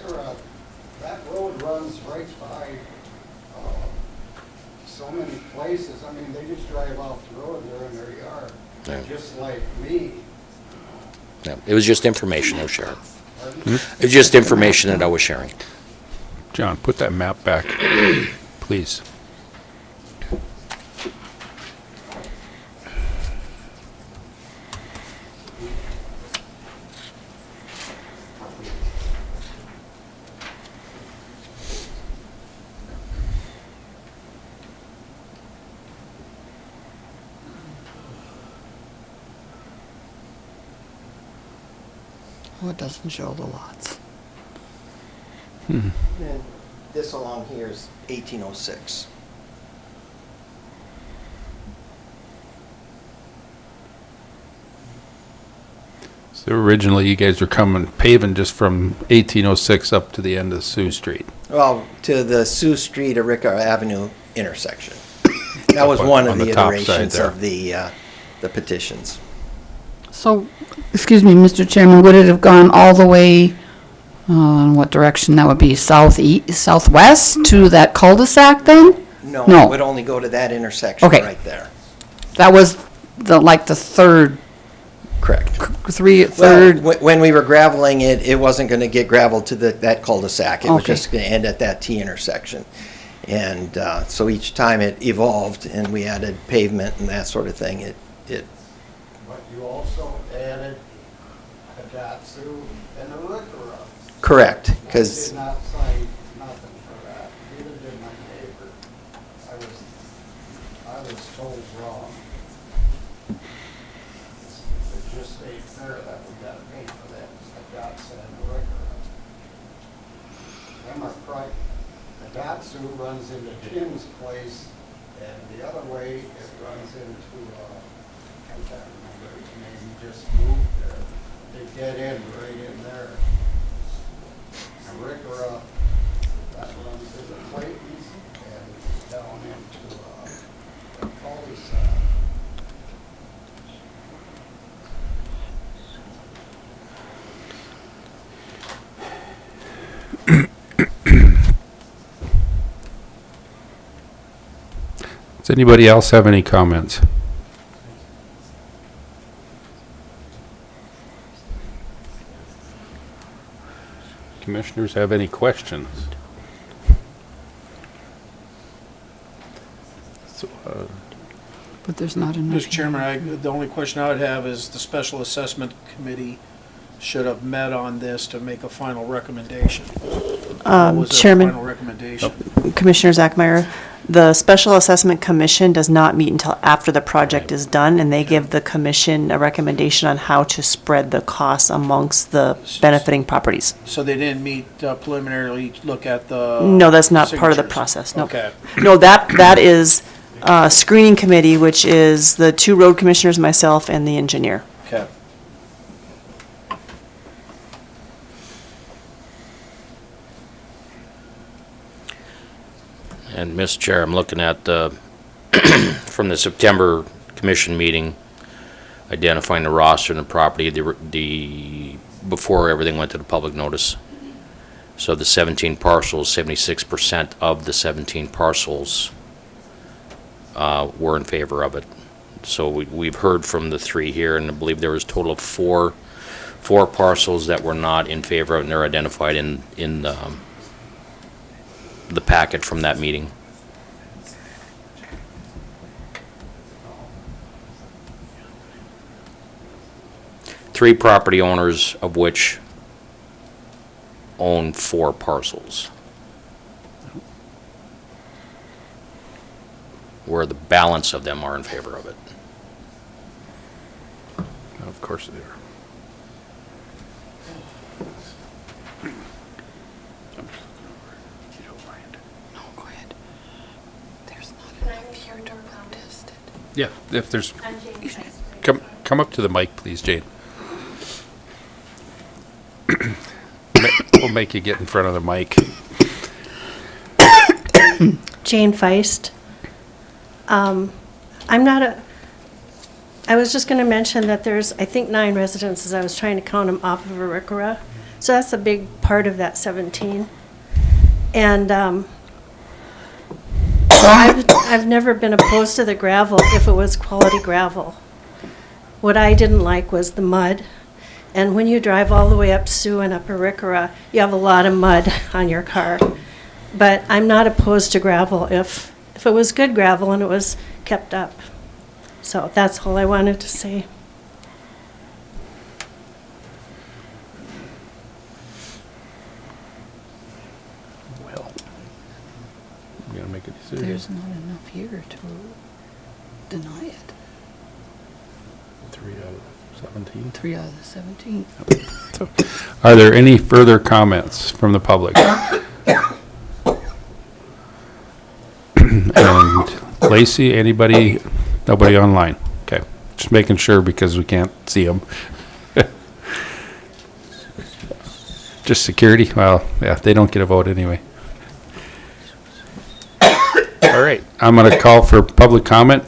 That road runs right by so many places. I mean, they just drive off the road, they're in their yard, Yeah. just like me. Yeah, it was just information I was sharing. It was just information that I was sharing. John, put that map back, please. Oh, it doesn't show the lots. And this along here is 1806. So originally, you guys were paving just from 1806 up to the end of Sioux Street. Well, to the Sioux Street, Arika Avenue intersection. That was one of On the the top side iterations there. of the petitions. So, excuse me, Mr. Chairman, would it have gone all the way, in what direction that would be, southwest to that cul-de-sac then? No, No. it would only go to that intersection Okay. right there. That was the third, Correct. third, Well, when we were graveling it, it wasn't going to get graveled to that cul-de-sac. It was Okay. just going to end at that T intersection. And so each time it evolved and we added pavement and that sort of thing, it But you also added a Datsu and a Riccara. correct, I because did not sign nothing for that, neither did my neighbor. I was told wrong. It just ain't fair that we gotta pay for that, a Datsun and a Riccara. Them are the Datsu runs into Tim's place, and the other way, it runs into, I can't remember his name, he just moved there. They dead end right in there. And Riccara, that runs into Clayton's and down into, the cul-de-sac. Does anybody else have any comments? Commissioners have any questions? So, but there's not enough. Mr. Chairman, the only question I would have is the Special Assessment Committee should have met on this to make a final recommendation. What was their Chairman. final recommendation? Commissioner Zachmeyer, the Special Assessment Commission does not meet until after the project is done, and they give the commission a recommendation on how to spread the costs amongst the benefiting properties. So they didn't meet preliminarily look at the No, that's not part of the signatures? process, no. Okay. No, that is screening committee, which is the 2 road commissioners, myself, and the engineer. Okay. And, Mr. Chair, I'm looking at, from the September commission meeting, identifying the roster and the property, before everything went to the public notice. So the 17 parcels, 76% of the 17 parcels were in favor of it. So we've heard from the 3 here, and I believe there was a total of four parcels that were not in favor of it, and they're identified in the packet from that meeting. Three property owners, of which own 4 parcels, where the balance of them are in favor of it. Of course they are. Yeah, if there's, come up to the mic, please, Jane. We'll make you get in front of the mic. Jane Feist. I was just going to mention that there's, I think, 9 residences. I was trying to count them off of Arikara. So that's a big part of that 17. And I've never been opposed to the gravel if it was quality gravel. What I didn't like was the mud. And when you drive all the way up Sioux and up Arikara, you have a lot of mud on your car. But I'm not opposed to gravel if it was good gravel and it was kept up. So that's all I wanted to say. Well, we gotta make a decision. There's not enough here to deny it. 3 out of 17. 3 out of the 17. So, are there any further comments from the public? And Lacey, anybody? Nobody online? Okay, just making sure because we can't see them. Just security? Well, yeah, they don't get a vote anyway. All right, I'm going to call for public comment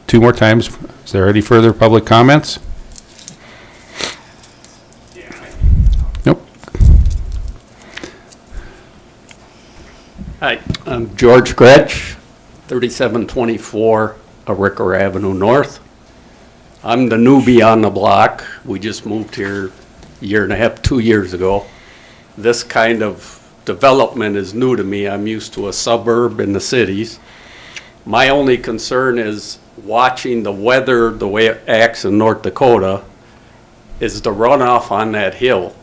2 more times. Is there any further public comments? Nope. Hi, I'm George Gretsch, 3724 Arikara Avenue North. I'm the newbie on the block. We just moved here a year and a half, 2 years ago. This kind of development is new to me. I'm used to a suburb in the cities. My only concern is watching the weather, the way it acts in North Dakota, is the runoff on that hill.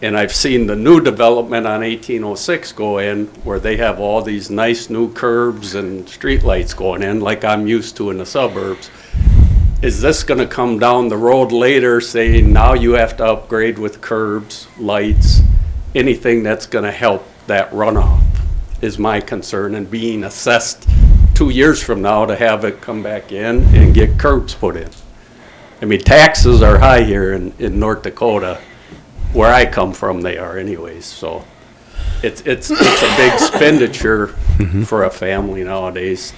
And I've seen the new development on 1806 go in where they have all these nice new curbs and streetlights going in like I'm used to in the suburbs. Is this gonna come down the road later saying now you have to upgrade with curbs, lights, anything that's gonna help that runoff is my concern, and being assessed 2 years from now to have it come back in and get curbs put in. I mean, taxes are high here in North Dakota. Where I come from, they are anyways, so it's a big expenditure for a family nowadays,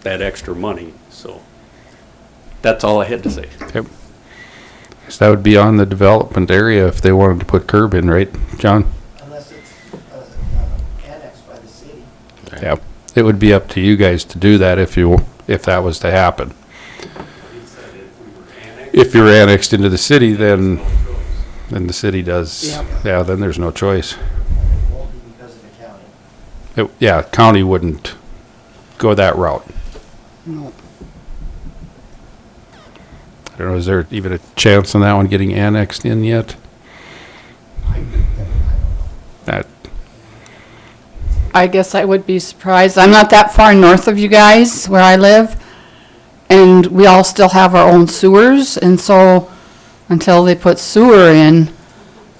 that extra money, so that's all I had to say. Okay. So that would be on the development area if they wanted to put curb in, right, John? Unless it's annexed by the city. Yeah. It would be up to you guys to do that if that was to happen. If you're annexed into the city, then the city does, yeah, then there's no choice. It won't be because of the county. Yeah, county wouldn't go that route. No. I don't know, is there even a chance on that one getting annexed in yet? That, I guess I would be surprised. I'm not that far north of you guys where I live, and we all still have our own sewers, and so until they put sewer in,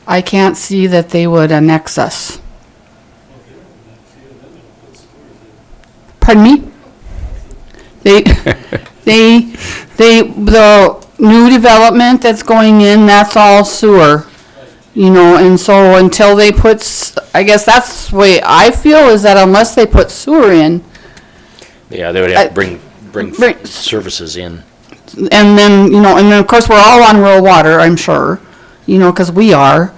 I can't see that they would annex us. Pardon me? The new development that's going in, that's all sewer. You know, and so until they put, I guess that's the way I feel, is that unless they put sewer in, Yeah, they would have to bring services in. and then, you know, and then of course we're all on rural water, I'm sure, you know, because we are.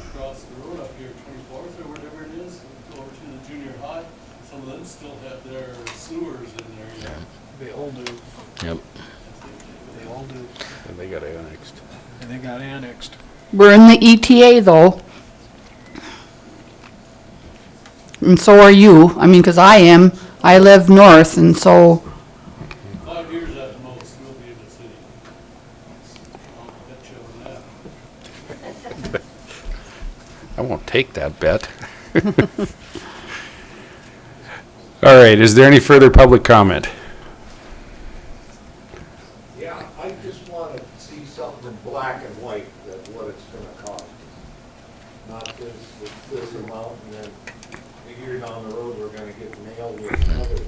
Across the road up here, 24th or whatever it is, over to the junior high, some of them still have their sewers in there yet. They all do. Yep. They all do. and they got annexed. And they got annexed. We're in the ETA though. And so are you. I mean, because I am. I live north, and so, 5 years at the most, we'll be in the city. I'll bet you on that. I won't take that bet. All right, is there any further public comment? Yeah, I just want to see something in black and white, that what it's gonna cost. Not this amount, and then a year down the road, we're gonna get nailed with another.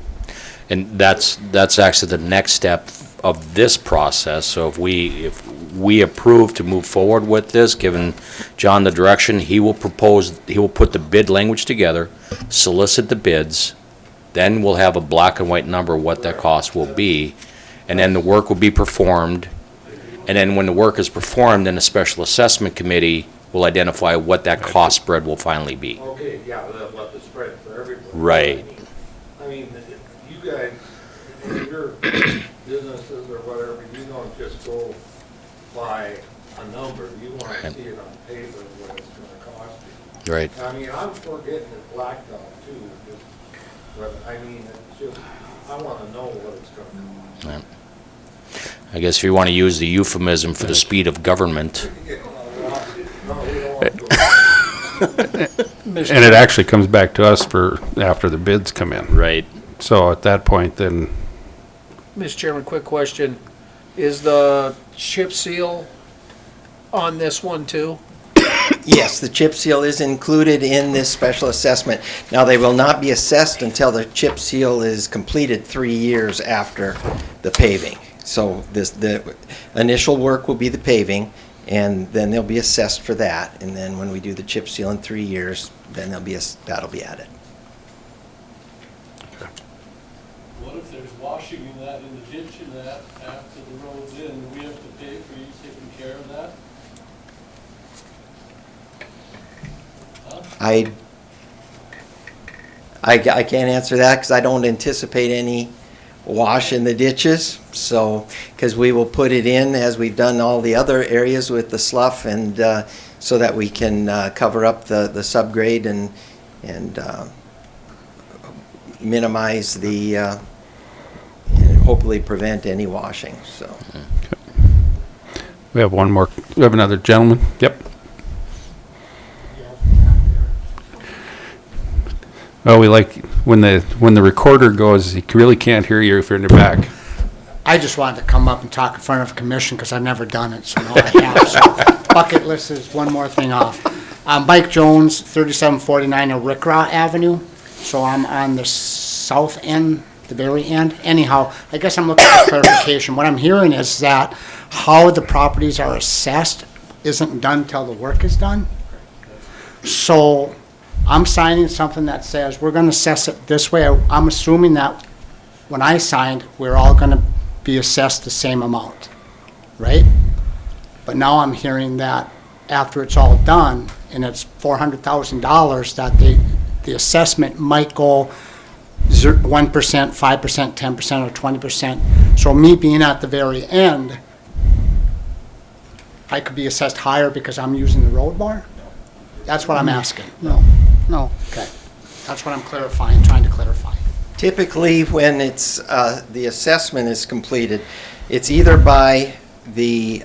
And that's actually the next step of this process. So if we approve to move forward with this, given John the direction, he will put the bid language together, solicit the bids, then we'll have a black and white number what that cost will be, and then the work will be performed. And then when the work is performed, then a special assessment committee will identify what that cost spread will finally be. Okay, yeah, they'll let the spread for everybody. Right. I mean, you guys, in your businesses or whatever, you don't just go by a number, you want to see it on paper what it's gonna cost you. Right. I mean, I'm for getting it blacked out too, but I mean, it's just, I want to know what it's gonna cost. Yeah. I guess if you want to use the euphemism for the speed of government. And it actually comes back to us for after the bids come in. Right. So at that point, then, Mr. Chairman, quick question. Is the chip seal on this one too? Yes, the chip seal is included in this special assessment. Now, they will not be assessed until the chip seal is completed 3 years after the paving. So the initial work will be the paving, and then they'll be assessed for that. And then when we do the chip seal in 3 years, then that'll be added. What if there's washing in that, in the ditch in that, after the road's in, do we have to pay for you taking care of that? I can't answer that because I don't anticipate any wash in the ditches. So, because we will put it in as we've done all the other areas with the slough, and so that we can cover up the subgrade and minimize the, and hopefully prevent any washing, so. we have one more, we have another gentleman. Yep. Well, we like, when the recorder goes, he really can't hear you if you're in the back. I just wanted to come up and talk in front of the commission because I've never done it, so now I have. So bucket list is one more thing off. Mike Jones, 3749 Arikra Avenue. So I'm on the south end, the very end. Anyhow, I guess I'm looking for clarification. What I'm hearing is that how the properties are assessed isn't done till the work is done. So I'm signing something that says we're going to assess it this way. I'm assuming that when I signed, we're all going to be assessed the same amount, right? But now I'm hearing that after it's all done and it's $400,000, that the assessment might go 1%, 5%, 10%, or 20%. So me being at the very end, I could be assessed higher because I'm using the road more? That's what I'm asking. No. Okay. That's what I'm clarifying, trying to clarify. Typically, when it's, the assessment is completed, it's either by the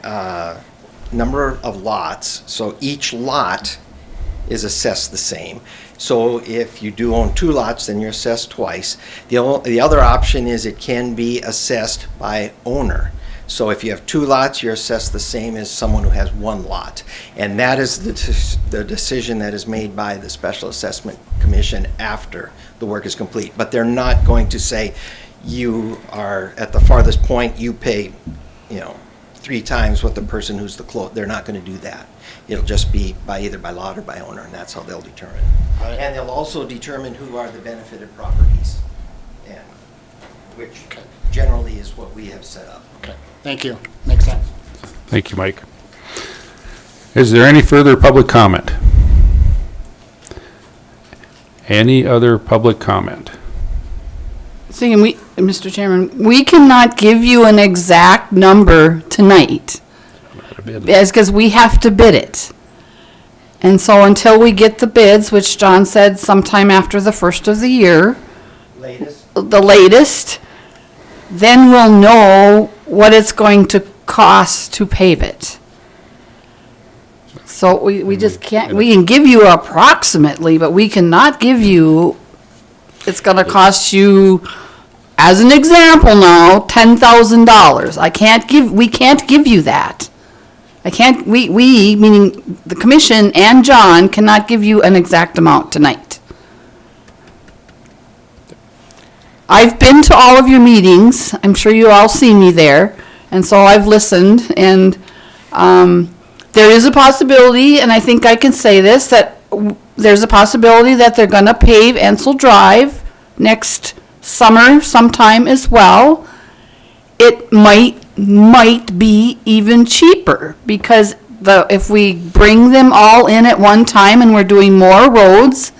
number of lots, so each lot is assessed the same. So if you do own 2 lots, then you're assessed twice. The other option is it can be assessed by owner. So if you have 2 lots, you're assessed the same as someone who has 1 lot. And that is the decision that is made by the Special Assessment Commission after the work is complete. But they're not going to say, you are at the farthest point, you pay, 3 times what the person who's the close. They're not going to do that. It'll just be either by lot or by owner, and that's how they'll determine. And they'll also determine who are the benefited properties, and which generally is what we have set up. Okay, thank you. Makes sense. Thank you, Mike. Is there any further public comment? Any other public comment? See, Mr. Chairman, we cannot give you an exact number tonight. Because we have to bid it. And so until we get the bids, which John said sometime after the first of the year, the latest, then we'll know what it's going to cost to pave it. So we just can't, we can give you approximately, but we cannot give you, it's gonna cost you, as an example now, $10,000. We can't give you that. We, meaning the commission and John, cannot give you an exact amount tonight. I've been to all of your meetings. I'm sure you all see me there. And so I've listened, and there is a possibility, and I think I can say this, that there's a possibility that they're gonna pave Ansel Drive next summer sometime as well. It might be even cheaper, because if we bring them all in at one time and we're doing more roads,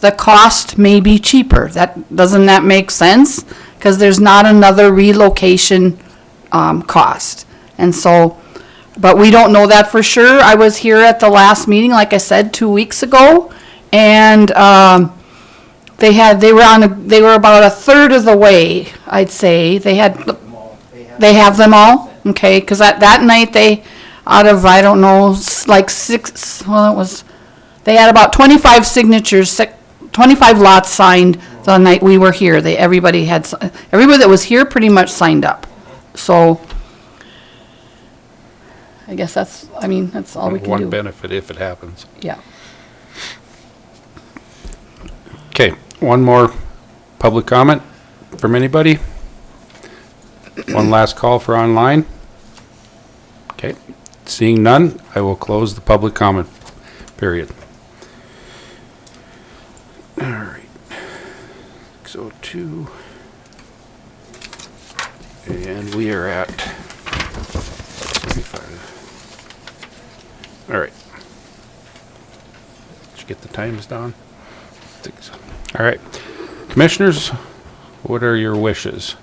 the cost may be cheaper. Doesn't that make sense? Because there's not another relocation cost. And so, but we don't know that for sure. I was here at the last meeting, like I said, 2 weeks ago, and they were about a third of the way, I'd say. They have them all? Okay, because that night out of, I don't know, like 6, they had about 25 signatures, 25 lots signed the night we were here. Everybody that was here pretty much signed up. So, I guess that's all we can do. One benefit if it happens. Yeah. Okay, one more public comment from anybody? One last call for online. Okay, seeing none, I will close the public comment period. All right. 6:02. And we are at 6:35. All right. Did you get the times down? I think so. All right. Commissioners, what are your wishes?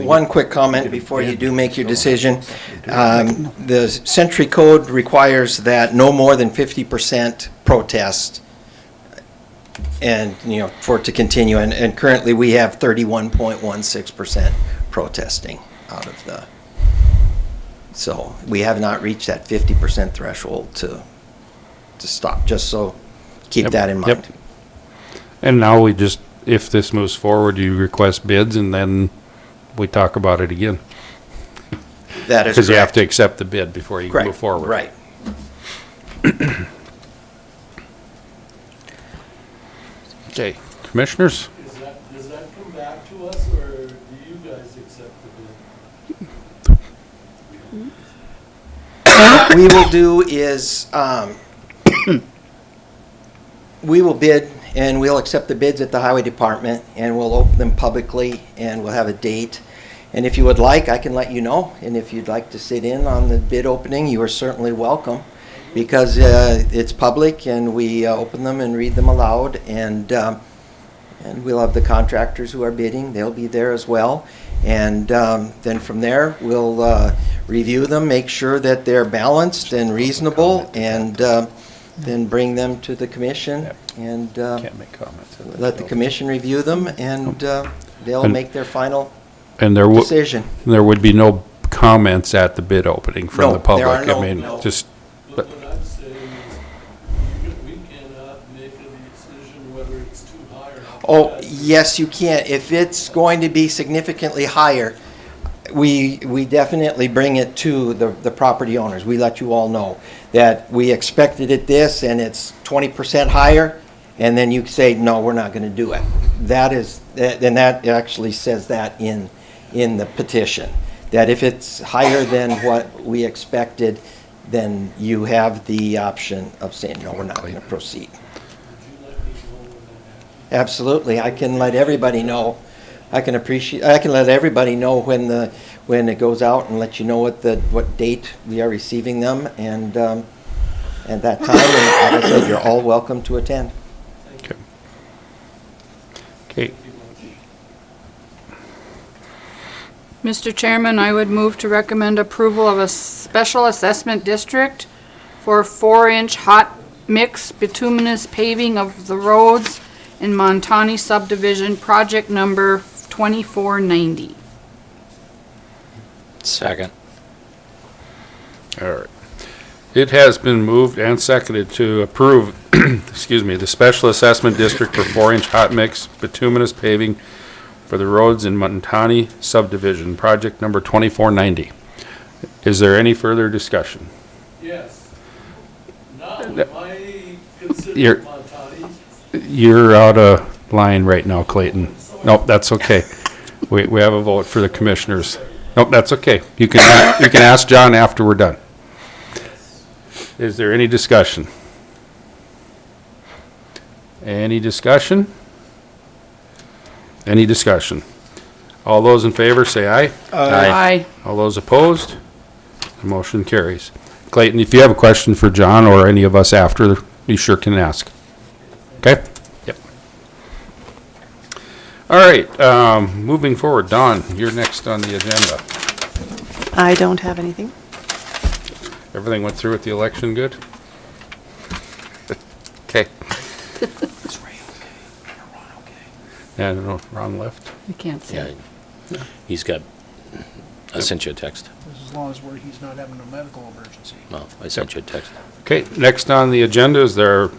One quick comment before you do make your decision. The Century Code requires that no more than 50% protest, and, for it to continue. And currently, we have 31.16% protesting out of the, so we have not reached that 50% threshold to stop, just so keep that in mind. Yep. And now if this moves forward, you request bids, and then we talk about it again. That is correct. Because you have to accept the bid before you can move forward. Right. Okay, commissioners? Does that come back to us, or do you guys accept the bid? What we will do is, we will bid, and we'll accept the bids at the highway department, and we'll open them publicly, and we'll have a date. And if you would like, I can let you know, and if you'd like to sit in on the bid opening, you are certainly welcome, because it's public, and we open them and read them aloud, and And we'll have the contractors who are bidding, they'll be there as well. And then from there, we'll review them, make sure that they're balanced and reasonable, and then bring them to the commission and Can't make comments. let the commission review them, and they'll And- make their final And there decision. there would be no comments at the bid opening from No, the public? there are no- I mean, no. just, What I'm saying is, we cannot make a decision whether it's too high or not. Oh, yes, you can. If it's going to be significantly higher, we definitely bring it to the property owners. We let you all know that we expected it this and it's 20% higher, and then you say, no, we're not going to do it. Then that actually says that in the petition, that if it's higher than what we expected, then you have the option of saying, no, we're not going to proceed. Absolutely, I can let everybody know. I can let everybody know when it goes out, and let you know what date we are receiving them, and at that time, and like I said, you're all welcome to attend. okay. Mr. Chairman, I would move to recommend approval of a special assessment district for 4-inch hot mix bituminous paving of the roads in Montani subdivision, project number 2490. Second. All right. It has been moved and seconded to approve, excuse me, the special assessment district for 4-inch hot mix bituminous paving for the roads in Montani subdivision, project number 2490. Is there any further discussion? Yes. Now, am I You're- considered Montani? You're out of line right now, Clayton. Nope, that's okay. We have a vote for the commissioners. Nope, that's okay. You can ask John after we're done. Is there any discussion? Any discussion? Any discussion? All those in favor say aye. Aye. All those opposed? The motion carries. Clayton, if you have a question for John or any of us after, you sure can ask. Okay? Yep. All right, moving forward, Dawn, you're next on the agenda. I don't have anything. Everything went through with the election good? Okay. Yeah, I don't know, Ron left. You can't see. Yeah, he's got, I sent you a text. As long as he's not having a medical emergency. No, I sent you a text. Okay, next on the agenda is their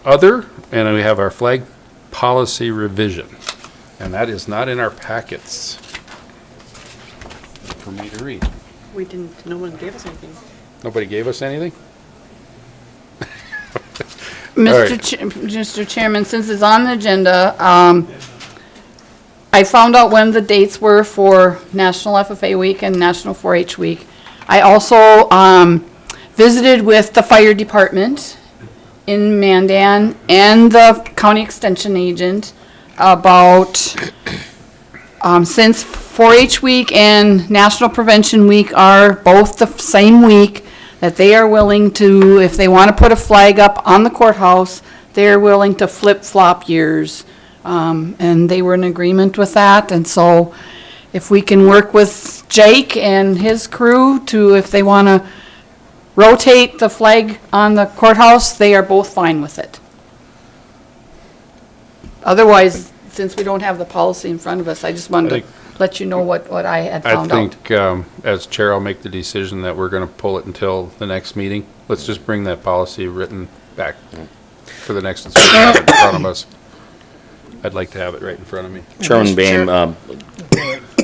other, and then we have our flag policy revision. And that is not in our packets for me to read. No one gave us anything. Nobody gave us anything? right. Mr. Chairman, since it's on the agenda, I found out when the dates were for National FFA Week and National 4-H Week. I also visited with the fire department in Mandan and the county extension agent about, since 4-H Week and National Prevention Week are both the same week, that they are willing to, if they want to put a flag up on the courthouse, they're willing to flip-flop years. And they were in agreement with that, and so if we can work with Jake and his crew to, if they want to rotate the flag on the courthouse, they are both fine with it. Otherwise, since we don't have the policy in front of us, I just wanted to let you know what I had found out. I think, as chair, I'll make the decision that we're gonna pull it until the next meeting. Let's just bring that policy written back for the next, so we have it in front of us. I'd like to have it right in front of me. Chairman Boehm,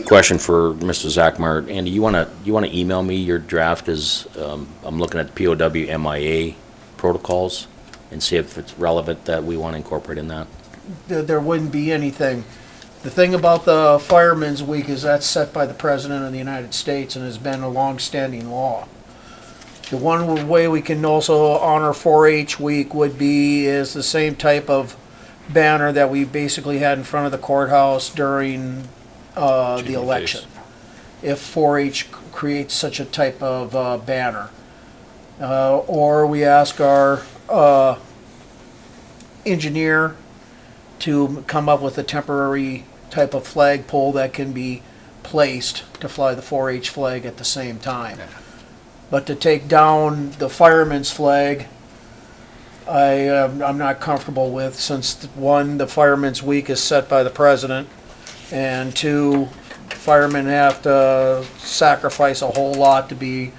question for Mr. Zachmar. Andy, you wanna email me your draft as, I'm looking at POW MIA protocols and see if it's relevant that we wanna incorporate in that? There wouldn't be anything. The thing about the Fireman's Week is that's set by the President of the United States and has been a long-standing law. The one way we can also honor 4-H Week would be is the same type of banner that we basically had in front of the courthouse during the election. If 4-H creates such a type of banner. Or we ask our engineer to come up with a temporary type of flagpole that can be placed to fly the 4-H flag at the same time. But to take down the fireman's flag, I'm not comfortable with, since one, the Fireman's Week is set by the president, and two, firemen have to sacrifice a whole lot to be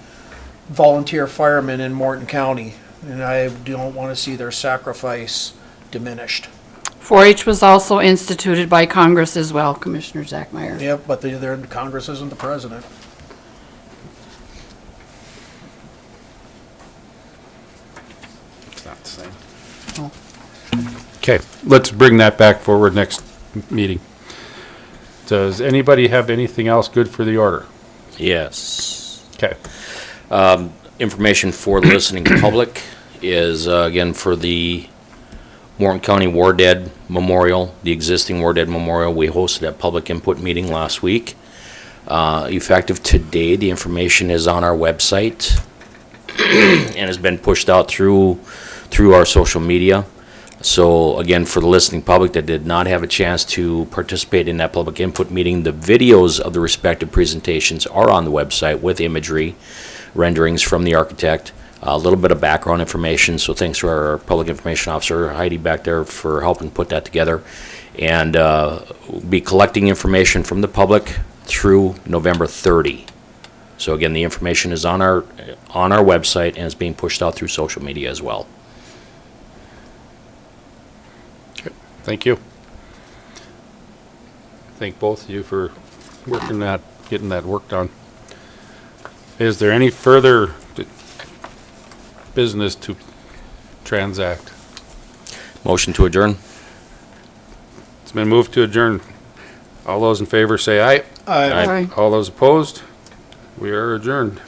volunteer firemen in Morton County, and I don't want to see their sacrifice diminished. 4-H was also instituted by Congress as well, Commissioner Zachmeyer. Yep, but Congress isn't the president. It's not the same. Okay, let's bring that back forward next meeting. Does anybody have anything else good for the order? Yes. Okay. Information for the listening public is, again, for the Morton County War Dead Memorial, the existing War Dead Memorial. We hosted a public input meeting last week. Effective today, the information is on our website and has been pushed out through our social media. So again, for the listening public that did not have a chance to participate in that public input meeting, the videos of the respective presentations are on the website with imagery, renderings from the architect, a little bit of background information. So thanks to our public information officer, Heidi, back there for helping put that together. And we'll be collecting information from the public through November 30. So again, the information is on our website and is being pushed out through social media as well. Thank you. Thank both of you for getting that work done. Is there any further business to transact? Motion to adjourn. It's been moved to adjourn. All those in favor say aye. Aye. All those opposed? We are adjourned.